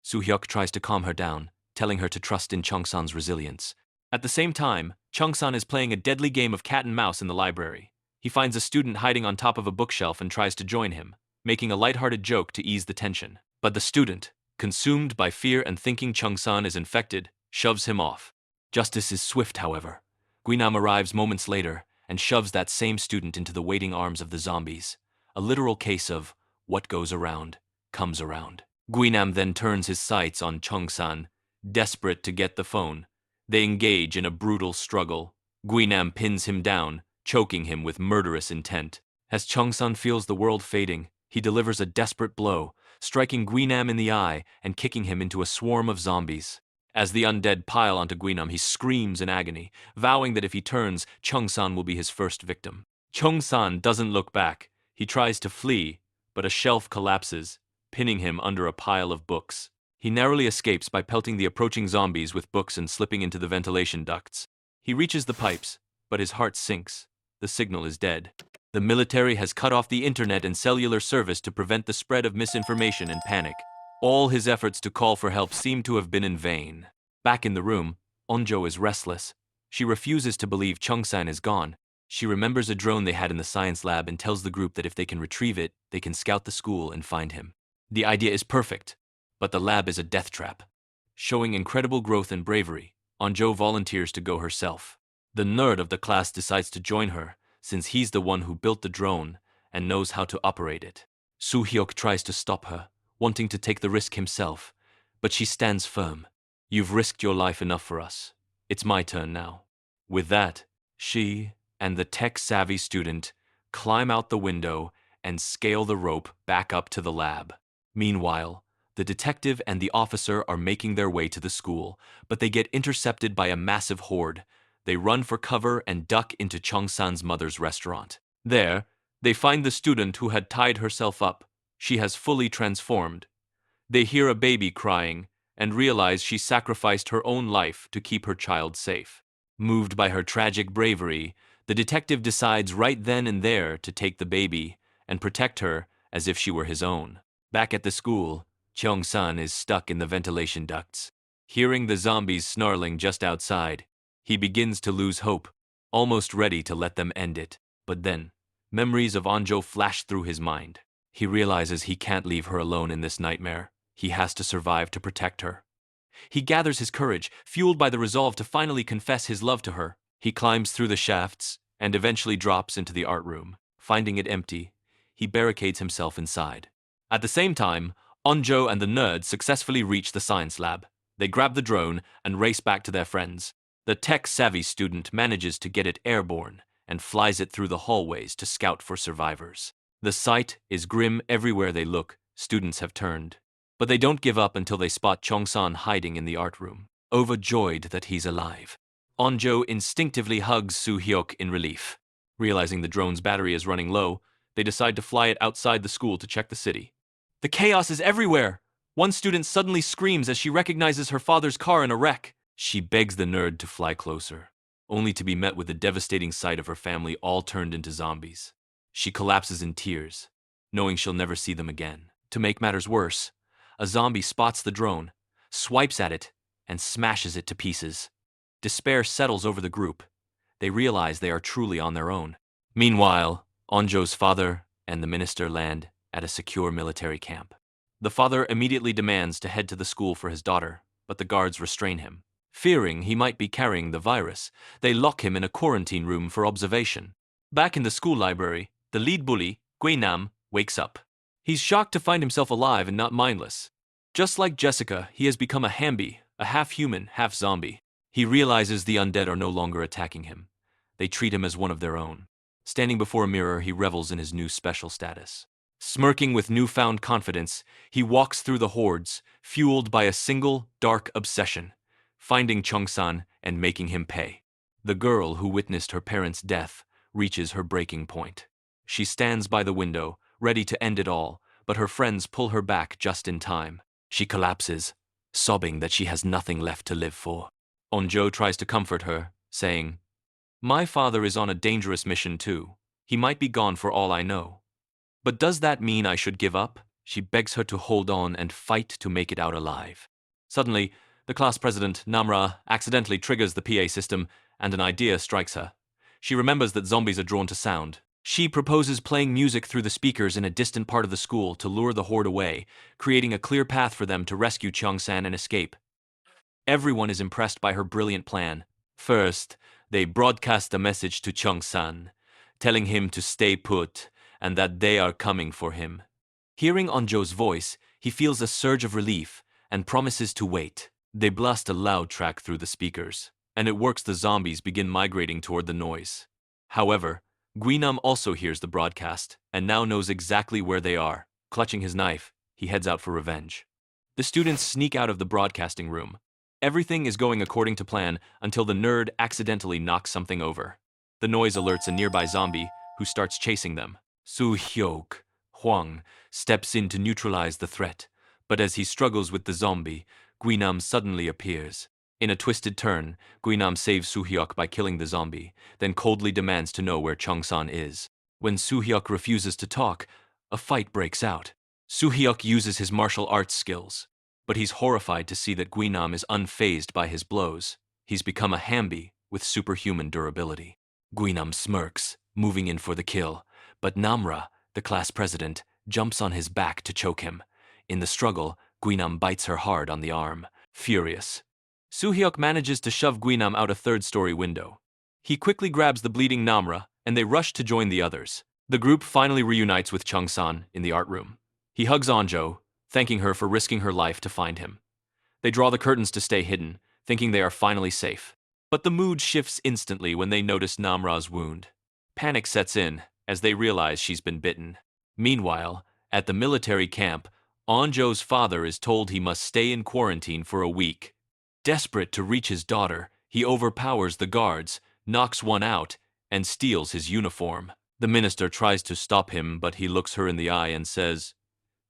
Soo-hyuk tries to calm her down, telling her to trust in Chung-san's resilience. At the same time, Chung-san is playing a deadly game of cat and mouse in the library. He finds a student hiding on top of a bookshelf and tries to join him, making a lighthearted joke to ease the tension. But the student, consumed by fear and thinking Chung-san is infected, shoves him off. Justice is swift, however. Guinam arrives moments later and shoves that same student into the waiting arms of the zombies. A literal case of what goes around comes around. Guinam then turns his sights on Chung-san, desperate to get the phone. They engage in a brutal struggle. Guinam pins him down, choking him with murderous intent. As Chung-san feels the world fading, he delivers a desperate blow, striking Guinam in the eye and kicking him into a swarm of zombies. As the undead pile onto Guinam, he screams in agony, vowing that if he turns, Chung-san will be his first victim. Chung-san doesn't look back. He tries to flee, but a shelf collapses, pinning him under a pile of books. He narrowly escapes by pelting the approaching zombies with books and slipping into the ventilation ducts. He reaches the pipes, but his heart sinks. The signal is dead. The military has cut off the internet and cellular service to prevent the spread of misinformation and panic. All his efforts to call for help seem to have been in vain. Back in the room, Onjo is restless. She refuses to believe Chung-san is gone. She remembers a drone they had in the science lab and tells the group that if they can retrieve it, they can scout the school and find him. The idea is perfect, but the lab is a death trap. Showing incredible growth and bravery, Onjo volunteers to go herself. The nerd of the class decides to join her, since he's the one who built the drone and knows how to operate it. Soo-hyuk tries to stop her, wanting to take the risk himself, but she stands firm. "You've risked your life enough for us. It's my turn now." With that, she and the tech-savvy student climb out the window and scale the rope back up to the lab. Meanwhile, the detective and the officer are making their way to the school, but they get intercepted by a massive horde. They run for cover and duck into Chung-san's mother's restaurant. There, they find the student who had tied herself up. She has fully transformed. They hear a baby crying and realize she sacrificed her own life to keep her child safe. Moved by her tragic bravery, the detective decides right then and there to take the baby and protect her as if she were his own. Back at the school, Chung-san is stuck in the ventilation ducts. Hearing the zombies snarling just outside, he begins to lose hope, almost ready to let them end it. But then, memories of Anjo flash through his mind. He realizes he can't leave her alone in this nightmare. He has to survive to protect her. He gathers his courage, fueled by the resolve to finally confess his love to her. He climbs through the shafts and eventually drops into the art room. Finding it empty, he barricades himself inside. At the same time, Onjo and the nerd successfully reach the science lab. They grab the drone and race back to their friends. The tech-savvy student manages to get it airborne and flies it through the hallways to scout for survivors. The sight is grim everywhere they look. Students have turned. But they don't give up until they spot Chongsan hiding in the art room, overjoyed that he's alive. Onjo instinctively hugs Soo-hyuk in relief. Realizing the drone's battery is running low, they decide to fly it outside the school to check the city. The chaos is everywhere! One student suddenly screams as she recognizes her father's car in a wreck. She begs the nerd to fly closer, only to be met with the devastating sight of her family all turned into zombies. She collapses in tears, knowing she'll never see them again. To make matters worse, a zombie spots the drone, swipes at it, and smashes it to pieces. Despair settles over the group. They realize they are truly on their own. Meanwhile, Onjo's father and the minister land at a secure military camp. The father immediately demands to head to the school for his daughter, but the guards restrain him. Fearing he might be carrying the virus, they lock him in a quarantine room for observation. Back in the school library, the lead bully, Nam, wakes up. He's shocked to find himself alive and not mindless. Just like Jessica, he has become a Hambi, a half-human, half-zombie. He realizes the undead are no longer attacking him. They treat him as one of their own. Standing before a mirror, he revels in his new special status. Smirking with newfound confidence, he walks through the hordes, fueled by a single, dark obsession, finding Chongsan and making him pay. The girl who witnessed her parents' death reaches her breaking point. She stands by the window, ready to end it all, but her friends pull her back just in time. She collapses, sobbing that she has nothing left to live for. Onjo tries to comfort her, saying, "My father is on a dangerous mission too. He might be gone for all I know. But does that mean I should give up?" She begs her to hold on and fight to make it out alive. Suddenly, the class president, Namra, accidentally triggers the PA system, and an idea strikes her. She remembers that zombies are drawn to sound. She proposes playing music through the speakers in a distant part of the school to lure the horde away, creating a clear path for them to rescue Cheong-san and escape. Everyone is impressed by her brilliant plan. First, they broadcast a message to Cheong-san, telling him to stay put and that they are coming for him. Hearing Onjo's voice, he feels a surge of relief and promises to wait. They blast a loud track through the speakers, and it works. The zombies begin migrating toward the noise. However, Guinam also hears the broadcast and now knows exactly where they are. Clutching his knife, he heads out for revenge. The students sneak out of the broadcasting room. Everything is going according to plan until the nerd accidentally knocks something over. The noise alerts a nearby zombie who starts chasing them. Soo-hyuk, Huang, steps in to neutralize the threat, but as he struggles with the zombie, Guinam suddenly appears. In a twisted turn, Guinam saves Soo-hyuk by killing the zombie, then coldly demands to know where Cheong-san is. When Soo-hyuk refuses to talk, a fight breaks out. Soo-hyuk uses his martial arts skills, but he's horrified to see that Guinam is unfazed by his blows. He's become a Hambi with superhuman durability. Guinam smirks, moving in for the kill, but Namra, the class president, jumps on his back to choke him. In the struggle, Guinam bites her hard on the arm. Furious, Soo-hyuk manages to shove Guinam out a third-story window. He quickly grabs the bleeding Namra, and they rush to join the others. The group finally reunites with Cheong-san in the art room. He hugs Onjo, thanking her for risking her life to find him. They draw the curtains to stay hidden, thinking they are finally safe. But the mood shifts instantly when they notice Namra's wound. Panic sets in as they realize she's been bitten. Meanwhile, at the military camp, Onjo's father is told he must stay in quarantine for a week. Desperate to reach his daughter, he overpowers the guards, knocks one out, and steals his uniform. The minister tries to stop him, but he looks her in the eye and says,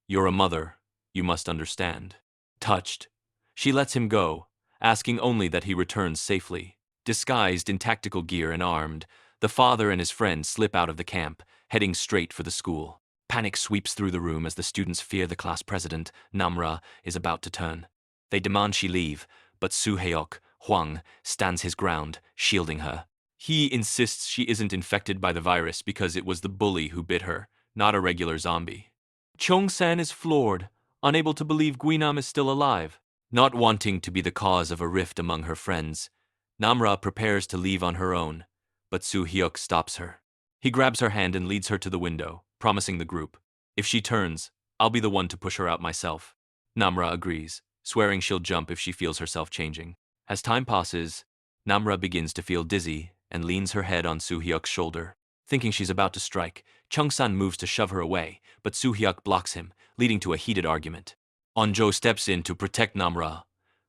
"You're a mother. You must understand." Touched, she lets him go, asking only that he returns safely. Disguised in tactical gear and armed, the father and his friend slip out of the camp, heading straight for the school. Panic sweeps through the room as the students fear the class president, Namra, is about to turn. They demand she leave, but Soo-hyuk, Huang, stands his ground, shielding her. He insists she isn't infected by the virus because it was the bully who bit her, not a regular zombie. Chong-san is floored, unable to believe Guinam is still alive. Not wanting to be the cause of a rift among her friends, Namra prepares to leave on her own, but Soo-hyuk stops her. He grabs her hand and leads her to the window, promising the group, "If she turns, I'll be the one to push her out myself." Namra agrees, swearing she'll jump if she feels herself changing. As time passes, Namra begins to feel dizzy and leans her head on Soo-hyuk's shoulder. Thinking she's about to strike, Chung-san moves to shove her away, but Soo-hyuk blocks him, leading to a heated argument. Onjo steps in to protect Namra,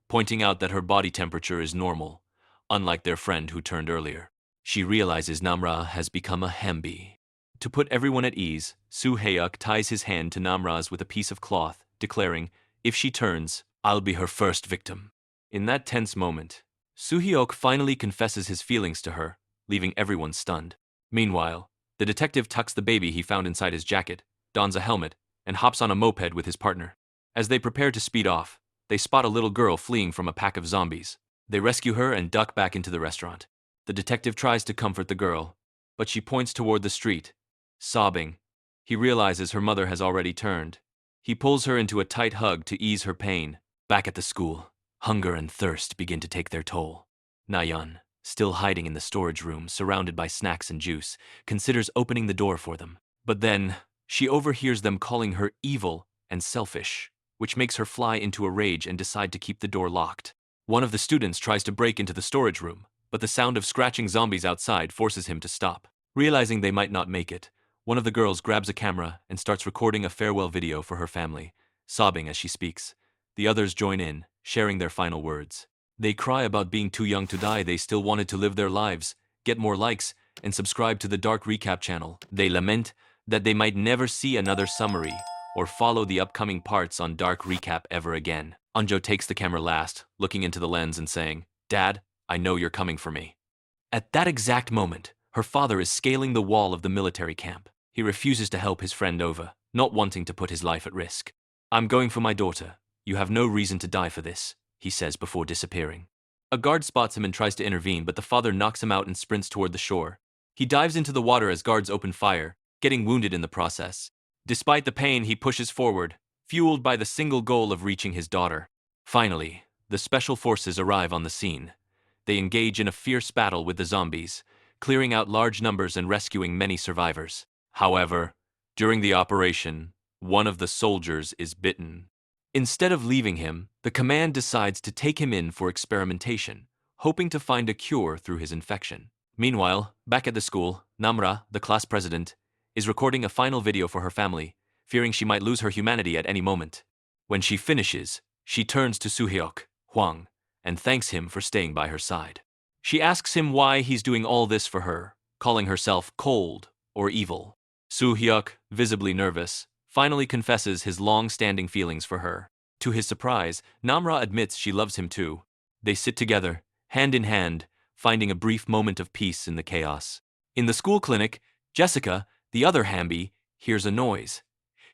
pointing out that her body temperature is normal, unlike their friend who turned earlier. She realizes Namra has become a hembi. To put everyone at ease, Soo-hyuk ties his hand to Namra's with a piece of cloth, declaring, "If she turns, I'll be her first victim." In that tense moment, Soo-hyuk finally confesses his feelings to her, leaving everyone stunned. Meanwhile, the detective tucks the baby he found inside his jacket, dons a helmet, and hops on a moped with his partner. As they prepare to speed off, they spot a little girl fleeing from a pack of zombies. They rescue her and duck back into the restaurant. The detective tries to comfort the girl, but she points toward the street, sobbing. He realizes her mother has already turned. He pulls her into a tight hug to ease her pain. Back at the school, hunger and thirst begin to take their toll. Nayeon, still hiding in the storage room surrounded by snacks and juice, considers opening the door for them. But then, she overhears them calling her evil and selfish, which makes her fly into a rage and decide to keep the door locked. One of the students tries to break into the storage room, but the sound of scratching zombies outside forces him to stop. Realizing they might not make it, one of the girls grabs a camera and starts recording a farewell video for her family, sobbing as she speaks. The others join in, sharing their final words. They cry about being too young to die, they still wanted to live their lives, get more likes, and subscribe to the Dark Recap channel. They lament that they might never see another summary or follow the upcoming parts on Dark Recap ever again. Onjo takes the camera last, looking into the lens and saying, "Dad, I know you're coming for me." At that exact moment, her father is scaling the wall of the military camp. He refuses to help his friend over, not wanting to put his life at risk. "I'm going for my daughter. You have no reason to die for this," he says before disappearing. A guard spots him and tries to intervene, but the father knocks him out and sprints toward the shore. He dives into the water as guards open fire, getting wounded in the process. Despite the pain, he pushes forward, fueled by the single goal of reaching his daughter. Finally, the special forces arrive on the scene. They engage in a fierce battle with the zombies, clearing out large numbers and rescuing many survivors. However, during the operation, one of the soldiers is bitten. Instead of leaving him, the command decides to take him in for experimentation, hoping to find a cure through his infection. Meanwhile, back at the school, Namra, the class president, is recording a final video for her family, fearing she might lose her humanity at any moment. When she finishes, she turns to Soo-hyuk, Hwang, and thanks him for staying by her side. She asks him why he's doing all this for her, calling herself cold or evil. Soo-hyuk, visibly nervous, finally confesses his long-standing feelings for her. To his surprise, Namra admits she loves him too. They sit together, hand in hand, finding a brief moment of peace in the chaos. In the school clinic, Jessica, the other Hamby, hears a noise.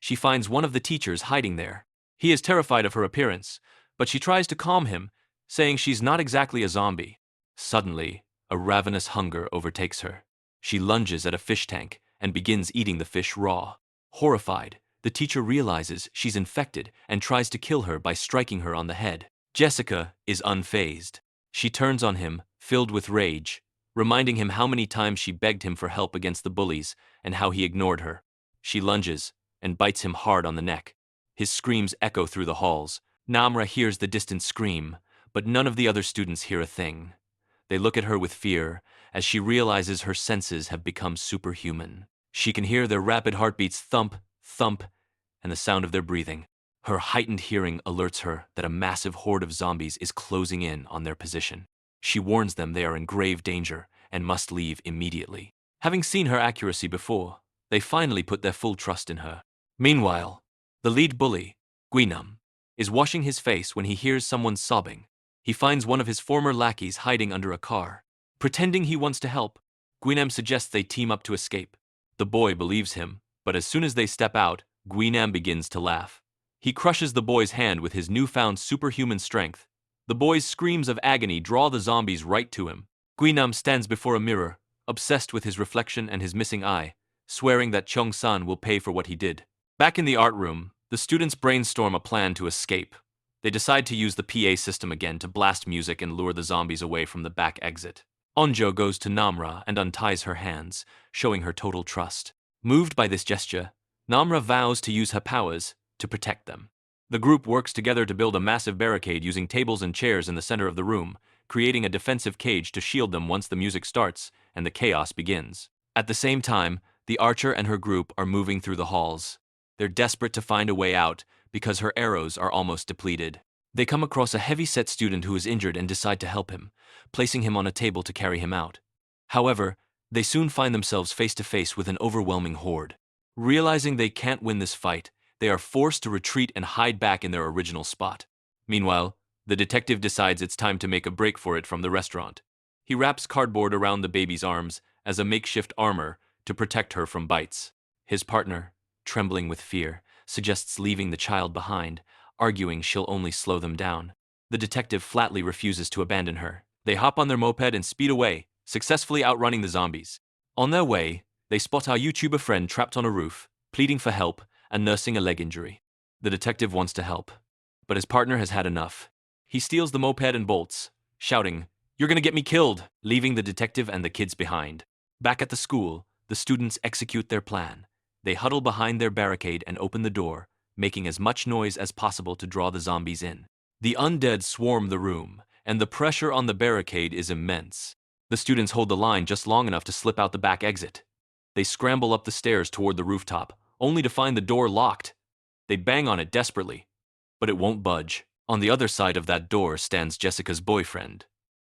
She finds one of the teachers hiding there. He is terrified of her appearance, but she tries to calm him, saying she's not exactly a zombie. Suddenly, a ravenous hunger overtakes her. She lunges at a fish tank and begins eating the fish raw. Horrified, the teacher realizes she's infected and tries to kill her by striking her on the head. Jessica is unfazed. She turns on him, filled with rage, reminding him how many times she begged him for help against the bullies and how he ignored her. She lunges and bites him hard on the neck. His screams echo through the halls. Namra hears the distant scream, but none of the other students hear a thing. They look at her with fear as she realizes her senses have become superhuman. She can hear their rapid heartbeats thump, thump, and the sound of their breathing. Her heightened hearing alerts her that a massive horde of zombies is closing in on their position. She warns them they are in grave danger and must leave immediately. Having seen her accuracy before, they finally put their full trust in her. Meanwhile, the lead bully, Guinam, is washing his face when he hears someone sobbing. He finds one of his former lackeys hiding under a car. Pretending he wants to help, Guinam suggests they team up to escape. The boy believes him, but as soon as they step out, Guinam begins to laugh. He crushes the boy's hand with his newfound superhuman strength. The boy's screams of agony draw the zombies right to him. Guinam stands before a mirror, obsessed with his reflection and his missing eye, swearing that Chung-san will pay for what he did. Back in the art room, the students brainstorm a plan to escape. They decide to use the PA system again to blast music and lure the zombies away from the back exit. Onjo goes to Namra and unties her hands, showing her total trust. Moved by this gesture, Namra vows to use her powers to protect them. The group works together to build a massive barricade using tables and chairs in the center of the room, creating a defensive cage to shield them once the music starts and the chaos begins. At the same time, the archer and her group are moving through the halls. They're desperate to find a way out because her arrows are almost depleted. They come across a heavy-set student who is injured and decide to help him, placing him on a table to carry him out. However, they soon find themselves face to face with an overwhelming horde. Realizing they can't win this fight, they are forced to retreat and hide back in their original spot. Meanwhile, the detective decides it's time to make a break for it from the restaurant. He wraps cardboard around the baby's arms as a makeshift armor to protect her from bites. His partner, trembling with fear, suggests leaving the child behind, arguing she'll only slow them down. The detective flatly refuses to abandon her. They hop on their moped and speed away, successfully outrunning the zombies. On their way, they spot our YouTuber friend trapped on a roof, pleading for help and nursing a leg injury. The detective wants to help, but his partner has had enough. He steals the moped and bolts, shouting, "You're gonna get me killed," leaving the detective and the kids behind. Back at the school, the students execute their plan. They huddle behind their barricade and open the door, making as much noise as possible to draw the zombies in. The undead swarm the room, and the pressure on the barricade is immense. The students hold the line just long enough to slip out the back exit. They scramble up the stairs toward the rooftop, only to find the door locked. They bang on it desperately, but it won't budge. On the other side of that door stands Jessica's boyfriend.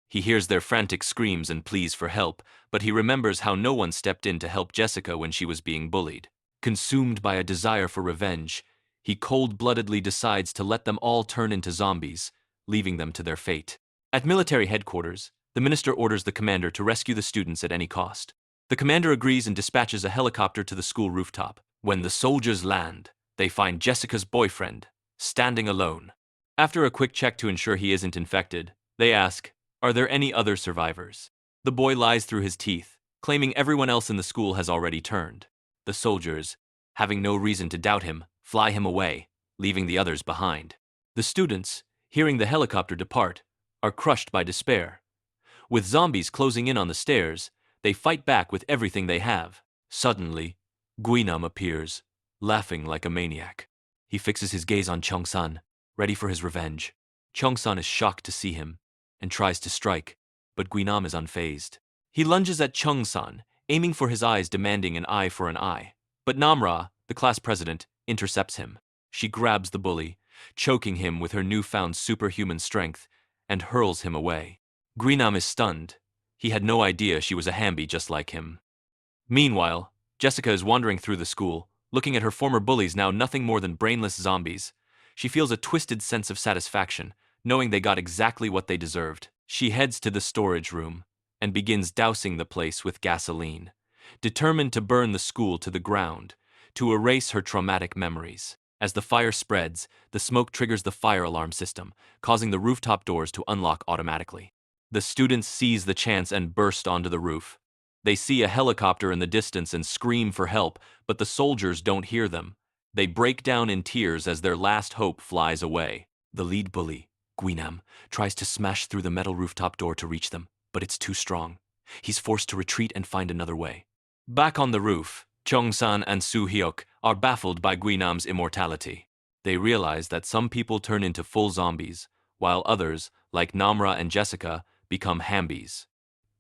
He hears their frantic screams and pleas for help, but he remembers how no one stepped in to help Jessica when she was being bullied. Consumed by a desire for revenge, he cold-bloodedly decides to let them all turn into zombies, leaving them to their fate. At military headquarters, the minister orders the commander to rescue the students at any cost. The commander agrees and dispatches a helicopter to the school rooftop. When the soldiers land, they find Jessica's boyfriend, standing alone. After a quick check to ensure he isn't infected, they ask, "Are there any other survivors?" The boy lies through his teeth, claiming everyone else in the school has already turned. The soldiers, having no reason to doubt him, fly him away, leaving the others behind. The students, hearing the helicopter depart, are crushed by despair. With zombies closing in on the stairs, they fight back with everything they have. Suddenly, Guinam appears, laughing like a maniac. He fixes his gaze on Chung-san, ready for his revenge. Chung-san is shocked to see him, and tries to strike, but Guinam is unfazed. He lunges at Chung-san, aiming for his eyes, demanding an eye for an eye. But Namra, the class president, intercepts him. She grabs the bully, choking him with her newfound superhuman strength, and hurls him away. Guinam is stunned. He had no idea she was a Hambi just like him. Meanwhile, Jessica is wandering through the school, looking at her former bullies now nothing more than brainless zombies. She feels a twisted sense of satisfaction, knowing they got exactly what they deserved. She heads to the storage room and begins dousing the place with gasoline, determined to burn the school to the ground, to erase her traumatic memories. As the fire spreads, the smoke triggers the fire alarm system, causing the rooftop doors to unlock automatically. The students seize the chance and burst onto the roof. They see a helicopter in the distance and scream for help, but the soldiers don't hear them. They break down in tears as their last hope flies away. The lead bully, Guinam, tries to smash through the metal rooftop door to reach them, but it's too strong. He's forced to retreat and find another way. Back on the roof, Chung-san and Soo-hyuk are baffled by Guinam's immortality. They realize that some people turn into full zombies, while others, like Namra and Jessica, become Hambis.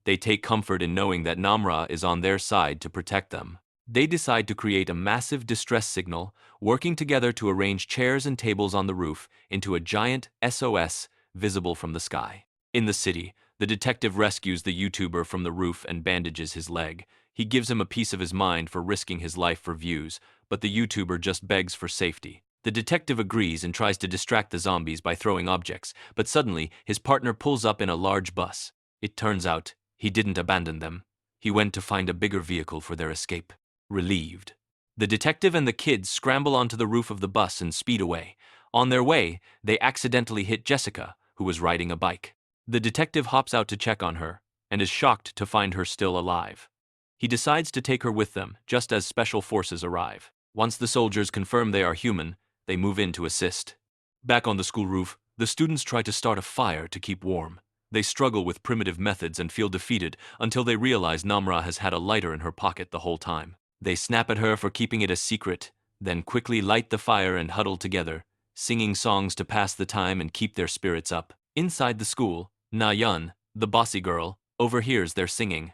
They take comfort in knowing that Namra is on their side to protect them. They decide to create a massive distress signal, working together to arrange chairs and tables on the roof into a giant SOS visible from the sky. In the city, the detective rescues the YouTuber from the roof and bandages his leg. He gives him a piece of his mind for risking his life for views, but the YouTuber just begs for safety. The detective agrees and tries to distract the zombies by throwing objects, but suddenly his partner pulls up in a large bus. It turns out he didn't abandon them. He went to find a bigger vehicle for their escape. Relieved, the detective and the kids scramble onto the roof of the bus and speed away. On their way, they accidentally hit Jessica, who was riding a bike. The detective hops out to check on her, and is shocked to find her still alive. He decides to take her with them, just as special forces arrive. Once the soldiers confirm they are human, they move in to assist. Back on the school roof, the students try to start a fire to keep warm. They struggle with primitive methods and feel defeated until they realize Namra has had a lighter in her pocket the whole time. They snap at her for keeping it a secret, then quickly light the fire and huddle together, singing songs to pass the time and keep their spirits up. Inside the school, Na Yun, the bossy girl, overhears their singing.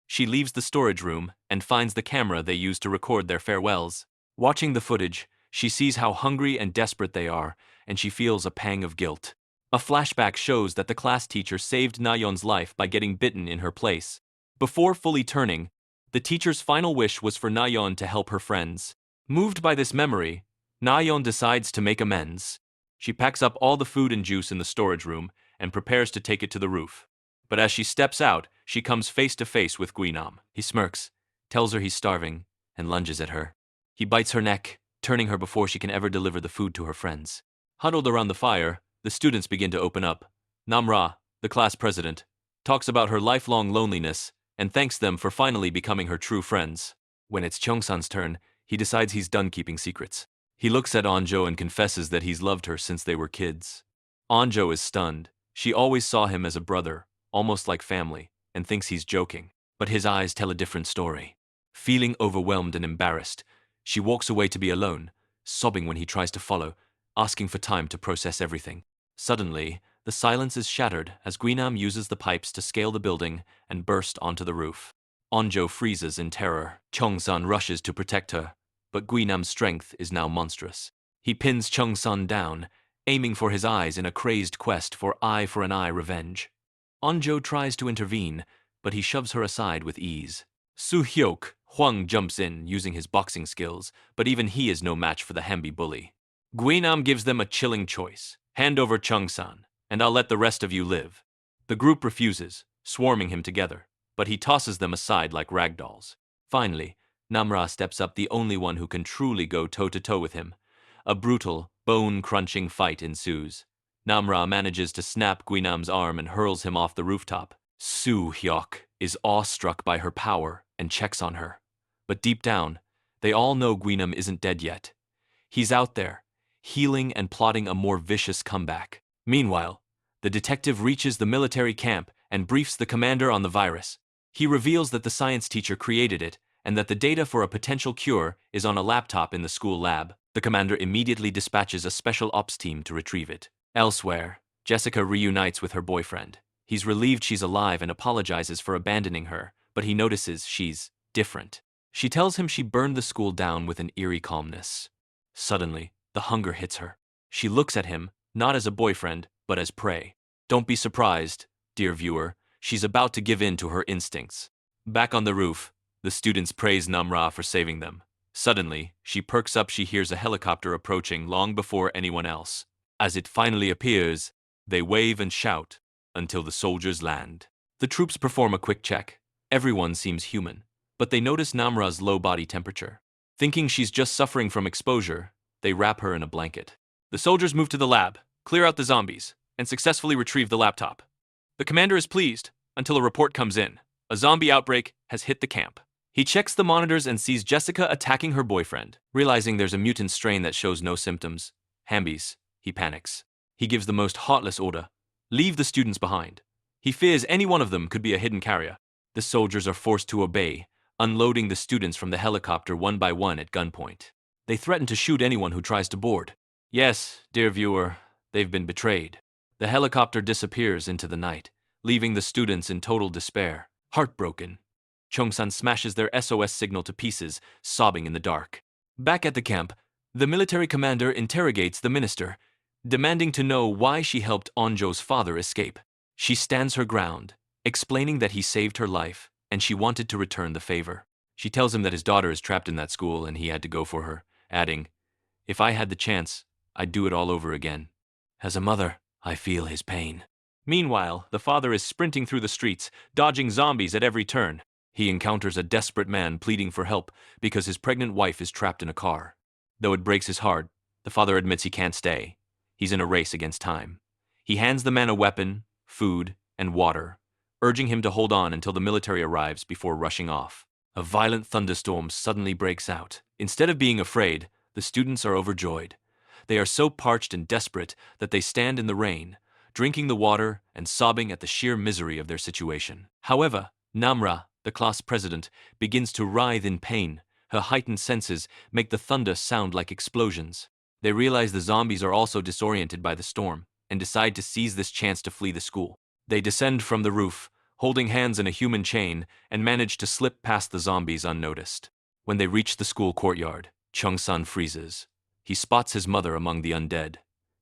She leaves the storage room and finds the camera they used to record their farewells. Watching the footage, she sees how hungry and desperate they are, and she feels a pang of guilt. A flashback shows that the class teacher saved Na-yeon's life by getting bitten in her place. Before fully turning, the teacher's final wish was for Na-yeon to help her friends. Moved by this memory, Na-yeon decides to make amends. She packs up all the food and juice in the storage room and prepares to take it to the roof. But as she steps out, she comes face to face with Guinam. He smirks, tells her he's starving, and lunges at her. He bites her neck, turning her before she can ever deliver the food to her friends. Huddled around the fire, the students begin to open up. Namra, the class president, talks about her lifelong loneliness and thanks them for finally becoming her true friends. When it's Cheongsan's turn, he decides he's done keeping secrets. He looks at Onjo and confesses that he's loved her since they were kids. Onjo is stunned. She always saw him as a brother, almost like family, and thinks he's joking. But his eyes tell a different story. Feeling overwhelmed and embarrassed, she walks away to be alone, sobbing when he tries to follow, asking for time to process everything. Suddenly, the silence is shattered as Guinam uses the pipes to scale the building and burst onto the roof. Onjo freezes in terror. Cheongsan rushes to protect her, but Guinam's strength is now monstrous. He pins Cheongsan down, aiming for his eyes in a crazed quest for eye for an eye revenge. Onjo tries to intervene, but he shoves her aside with ease. Su Hyok, Huang jumps in using his boxing skills, but even he is no match for the Hambi bully. Guinam gives them a chilling choice. Hand over Cheongsan, and I'll let the rest of you live. The group refuses, swarming him together, but he tosses them aside like ragdolls. Finally, Namra steps up, the only one who can truly go toe-to-toe with him. A brutal, bone-crunching fight ensues. Namra manages to snap Guinam's arm and hurls him off the rooftop. Su Hyok is awestruck by her power and checks on her. But deep down, they all know Guinam isn't dead yet. He's out there, healing and plotting a more vicious comeback. Meanwhile, the detective reaches the military camp and briefs the commander on the virus. He reveals that the science teacher created it and that the data for a potential cure is on a laptop in the school lab. The commander immediately dispatches a special ops team to retrieve it. Elsewhere, Jessica reunites with her boyfriend. He's relieved she's alive and apologizes for abandoning her, but he notices she's different. She tells him she burned the school down with an eerie calmness. Suddenly, the hunger hits her. She looks at him, not as a boyfriend, but as prey. Don't be surprised, dear viewer, she's about to give in to her instincts. Back on the roof, the students praise Namra for saving them. Suddenly, she perks up. She hears a helicopter approaching long before anyone else. As it finally appears, they wave and shout until the soldiers land. The troops perform a quick check. Everyone seems human, but they notice Namra's low body temperature. Thinking she's just suffering from exposure, they wrap her in a blanket. The soldiers move to the lab, clear out the zombies, and successfully retrieve the laptop. The commander is pleased until a report comes in. A zombie outbreak has hit the camp. He checks the monitors and sees Jessica attacking her boyfriend. Realizing there's a mutant strain that shows no symptoms, Hambies, he panics. He gives the most heartless order: leave the students behind. He fears any one of them could be a hidden carrier. The soldiers are forced to obey, unloading the students from the helicopter one by one at gunpoint. They threaten to shoot anyone who tries to board. Yes, dear viewer, they've been betrayed. The helicopter disappears into the night, leaving the students in total despair. Heartbroken, Cheongsan smashes their SOS signal to pieces, sobbing in the dark. Back at the camp, the military commander interrogates the minister, demanding to know why she helped Onjo's father escape. She stands her ground, explaining that he saved her life, and she wanted to return the favor. She tells him that his daughter is trapped in that school and he had to go for her, adding, "If I had the chance, I'd do it all over again. As a mother, I feel his pain." Meanwhile, the father is sprinting through the streets, dodging zombies at every turn. He encounters a desperate man pleading for help because his pregnant wife is trapped in a car. Though it breaks his heart, the father admits he can't stay. He's in a race against time. He hands the man a weapon, food, and water, urging him to hold on until the military arrives before rushing off. A violent thunderstorm suddenly breaks out. Instead of being afraid, the students are overjoyed. They are so parched and desperate that they stand in the rain, drinking the water and sobbing at the sheer misery of their situation. However, Namra, the class president, begins to writhe in pain. Her heightened senses make the thunder sound like explosions. They realize the zombies are also disoriented by the storm and decide to seize this chance to flee the school. They descend from the roof, holding hands in a human chain, and manage to slip past the zombies unnoticed. When they reach the school courtyard, Chung-san freezes. He spots his mother among the undead.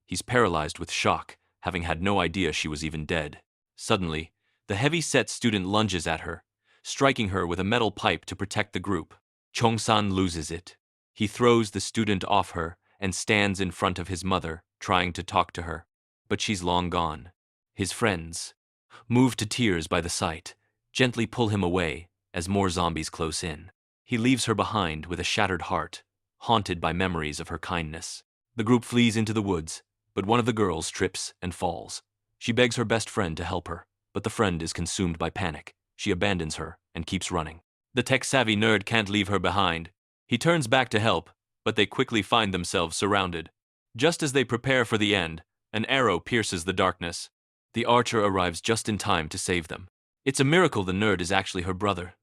He's paralyzed with shock, having had no idea she was even dead. Suddenly, the heavy-set student lunges at her, striking her with a metal pipe to protect the group. Chung-san loses it. He throws the student off her and stands in front of his mother, trying to talk to her. But she's long gone. His friends, moved to tears by the sight, gently pull him away as more zombies close in. He leaves her behind with a shattered heart, haunted by memories of her kindness. The group flees into the woods, but one of the girls trips and falls. She begs her best friend to help her, but the friend is consumed by panic. She abandons her and keeps running. The tech-savvy nerd can't leave her behind. He turns back to help, but they quickly find themselves surrounded. Just as they prepare for the end, an arrow pierces the darkness. The archer arrives just in time to save them. It's a miracle the nerd is actually her brother.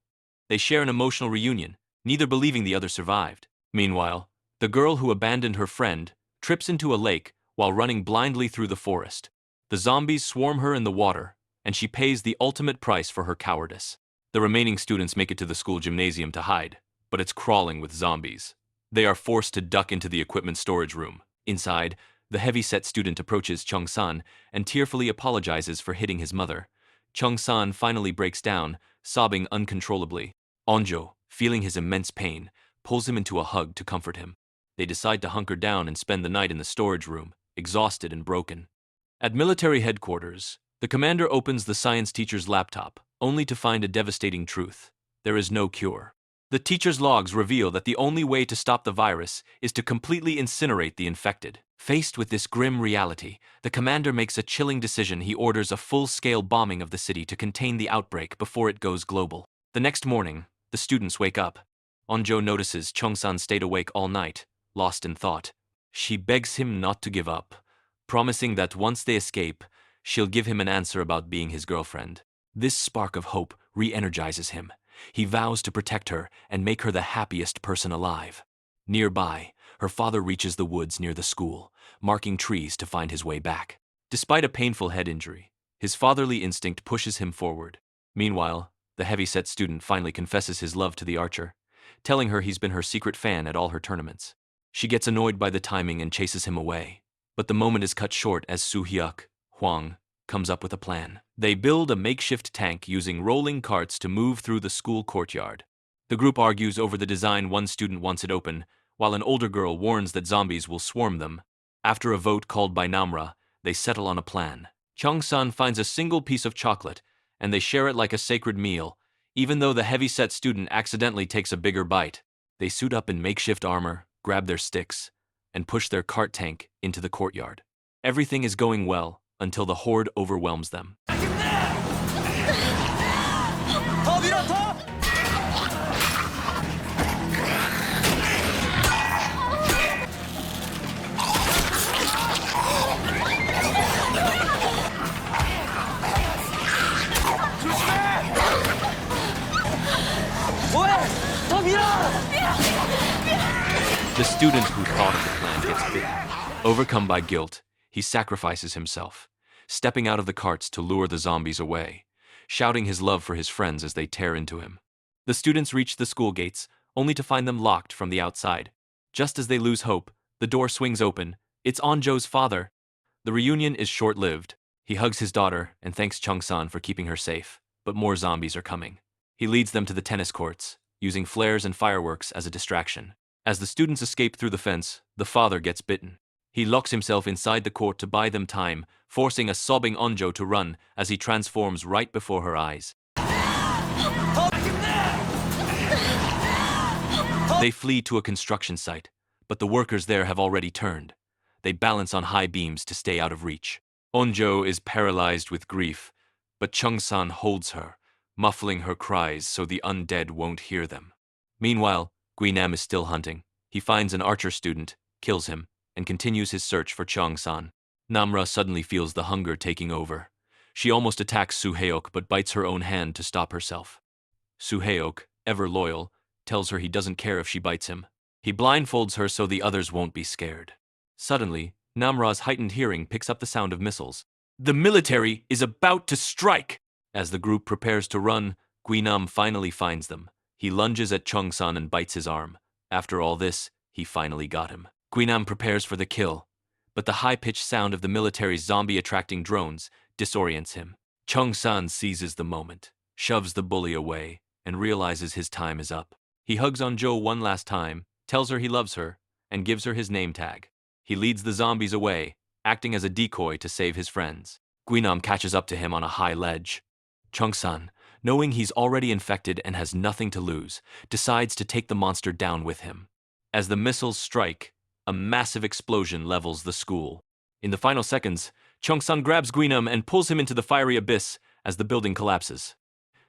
They share an emotional reunion, neither believing the other survived. Meanwhile, the girl who abandoned her friend trips into a lake while running blindly through the forest. The zombies swarm her in the water, and she pays the ultimate price for her cowardice. The remaining students make it to the school gymnasium to hide, but it's crawling with zombies. They are forced to duck into the equipment storage room. Inside, the heavy-set student approaches Chung-san and tearfully apologizes for hitting his mother. Chung-san finally breaks down, sobbing uncontrollably. Onjo, feeling his immense pain, pulls him into a hug to comfort him. They decide to hunker down and spend the night in the storage room, exhausted and broken. At military headquarters, the commander opens the science teacher's laptop, only to find a devastating truth. There is no cure. The teacher's logs reveal that the only way to stop the virus is to completely incinerate the infected. Faced with this grim reality, the commander makes a chilling decision. He orders a full-scale bombing of the city to contain the outbreak before it goes global. The next morning, the students wake up. Onjo notices Chung-san stayed awake all night, lost in thought. She begs him not to give up, promising that once they escape, she'll give him an answer about being his girlfriend. This spark of hope re-energizes him. He vows to protect her and make her the happiest person alive. Nearby, her father reaches the woods near the school, marking trees to find his way back. Despite a painful head injury, his fatherly instinct pushes him forward. Meanwhile, the heavy-set student finally confesses his love to the archer, telling her he's been her secret fan at all her tournaments. She gets annoyed by the timing and chases him away. But the moment is cut short as Su-hyuk, Huang, comes up with a plan. They build a makeshift tank using rolling carts to move through the school courtyard. The group argues over the design. One student wants it open, while an older girl warns that zombies will swarm them. After a vote called by Namra, they settle on a plan. Chung-san finds a single piece of chocolate, and they share it like a sacred meal, even though the heavy-set student accidentally takes a bigger bite. They suit up in makeshift armor, grab their sticks, and push their cart tank into the courtyard. Everything is going well until the horde overwhelms them. The student who thought of the plan gets bitten. Overcome by guilt, he sacrifices himself, stepping out of the carts to lure the zombies away, shouting his love for his friends as they tear into him. The students reach the school gates, only to find them locked from the outside. Just as they lose hope, the door swings open. It's Onjo's father. The reunion is short-lived. He hugs his daughter and thanks Chung-san for keeping her safe, but more zombies are coming. He leads them to the tennis courts, using flares and fireworks as a distraction. As the students escape through the fence, the father gets bitten. He locks himself inside the court to buy them time, forcing a sobbing Onjo to run as he transforms right before her eyes. They flee to a construction site, but the workers there have already turned. They balance on high beams to stay out of reach. Onjo is paralyzed with grief, but Chung-san holds her, muffling her cries so the undead won't hear them. Meanwhile, Guinam is still hunting. He finds an archer student, kills him, and continues his search for Chung-san. Namra suddenly feels the hunger taking over. She almost attacks Suheok but bites her own hand to stop herself. Suheok, ever loyal, tells her he doesn't care if she bites him. He blindfolds her so the others won't be scared. Suddenly, Namra's heightened hearing picks up the sound of missiles. The military is about to strike! As the group prepares to run, Guinam finally finds them. He lunges at Chung-san and bites his arm. After all this, he finally got him. Guinam prepares for the kill, but the high-pitched sound of the military's zombie-attracting drones disorients him. Chung-san seizes the moment, shoves the bully away, and realizes his time is up. He hugs Onjo one last time, tells her he loves her, and gives her his name tag. He leads the zombies away, acting as a decoy to save his friends. Guinam catches up to him on a high ledge. Chung-san, knowing he's already infected and has nothing to lose, decides to take the monster down with him. As the missiles strike, a massive explosion levels the school. In the final seconds, Chung-san grabs Guinam and pulls him into the fiery abyss as the building collapses.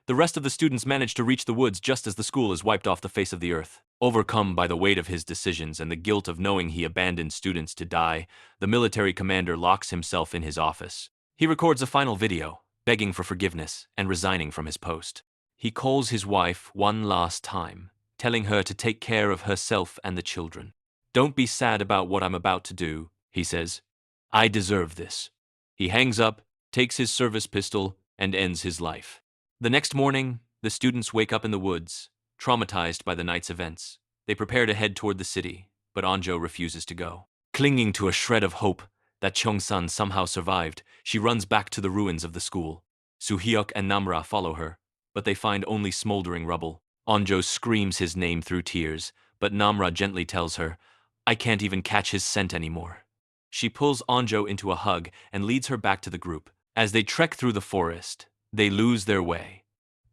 The rest of the students manage to reach the woods just as the school is wiped off the face of the earth. Overcome by the weight of his decisions and the guilt of knowing he abandoned students to die, the military commander locks himself in his office. He records a final video, begging for forgiveness and resigning from his post. He calls his wife one last time, telling her to take care of herself and the children. Don't be sad about what I'm about to do, he says. I deserve this. He hangs up, takes his service pistol, and ends his life. The next morning, the students wake up in the woods, traumatized by the night's events. They prepare to head toward the city, but Onjo refuses to go. Clinging to a shred of hope that Chung-san somehow survived, she runs back to the ruins of the school. Suhyuk and Namra follow her, but they find only smoldering rubble. Onjo screams his name through tears, but Namra gently tells her, I can't even catch his scent anymore. She pulls Onjo into a hug and leads her back to the group. As they trek through the forest, they lose their way.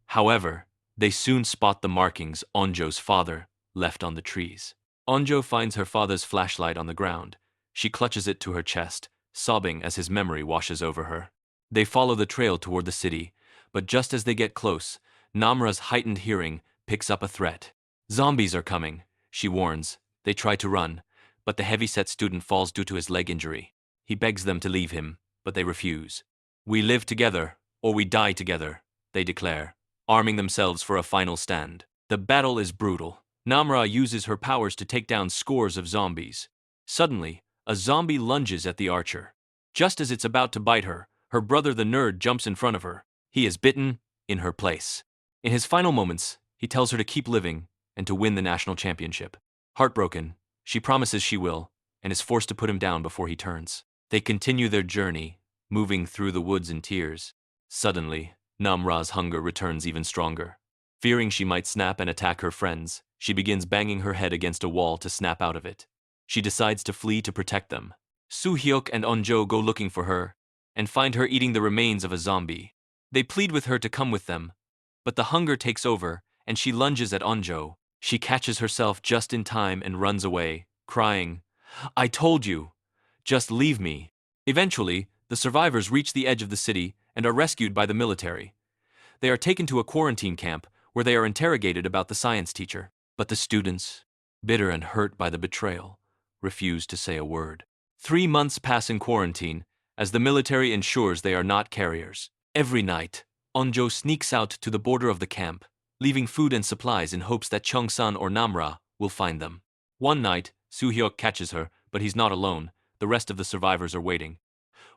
However, they soon spot the markings Onjo's father left on the trees. Onjo finds her father's flashlight on the ground. She clutches it to her chest, sobbing as his memory washes over her. They follow the trail toward the city, but just as they get close, Namra's heightened hearing picks up a threat. Zombies are coming, she warns. They try to run, but the heavy-set student falls due to his leg injury. He begs them to leave him, but they refuse. We live together, or we die together, they declare, arming themselves for a final stand. The battle is brutal. Namra uses her powers to take down scores of zombies. Suddenly, a zombie lunges at the archer. Just as it's about to bite her, her brother the nerd jumps in front of her. He is bitten in her place. In his final moments, he tells her to keep living and to win the national championship. Heartbroken, she promises she will, and is forced to put him down before he turns. They continue their journey, moving through the woods in tears. Suddenly, Namra's hunger returns even stronger. Fearing she might snap and attack her friends, she begins banging her head against a wall to snap out of it. She decides to flee to protect them. Suhyuk and Onjo go looking for her, and find her eating the remains of a zombie. They plead with her to come with them, but the hunger takes over, and she lunges at Onjo. She catches herself just in time and runs away, crying, I told you! Just leave me! Eventually, the survivors reach the edge of the city and are rescued by the military. They are taken to a quarantine camp where they are interrogated about the science teacher. But the students, bitter and hurt by the betrayal, refuse to say a word. 3 months pass in quarantine as the military ensures they are not carriers. Every night, Onjo sneaks out to the border of the camp, leaving food and supplies in hopes that Chung-san or Namra will find them. One night, Suhyuk catches her, but he's not alone. The rest of the survivors are waiting.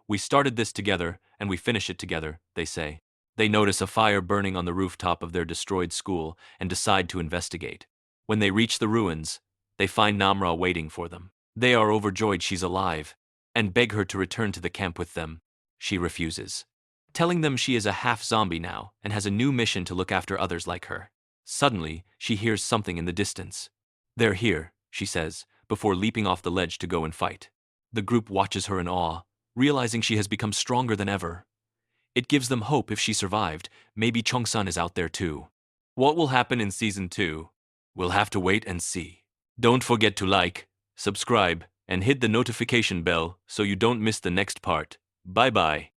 We started this together, and we finish it together, they say. They notice a fire burning on the rooftop of their destroyed school and decide to investigate. When they reach the ruins, they find Namra waiting for them. They are overjoyed she's alive, and beg her to return to the camp with them. She refuses, telling them she is a half-zombie now and has a new mission to look after others like her. Suddenly, she hears something in the distance. They're here, she says, before leaping off the ledge to go and fight. The group watches her in awe, realizing she has become stronger than ever. It gives them hope if she survived, maybe Chung-san is out there too. What will happen in Season 2? We'll have to wait and see. Don't forget to like, subscribe, and hit the notification bell so you don't miss the next part. Bye-bye.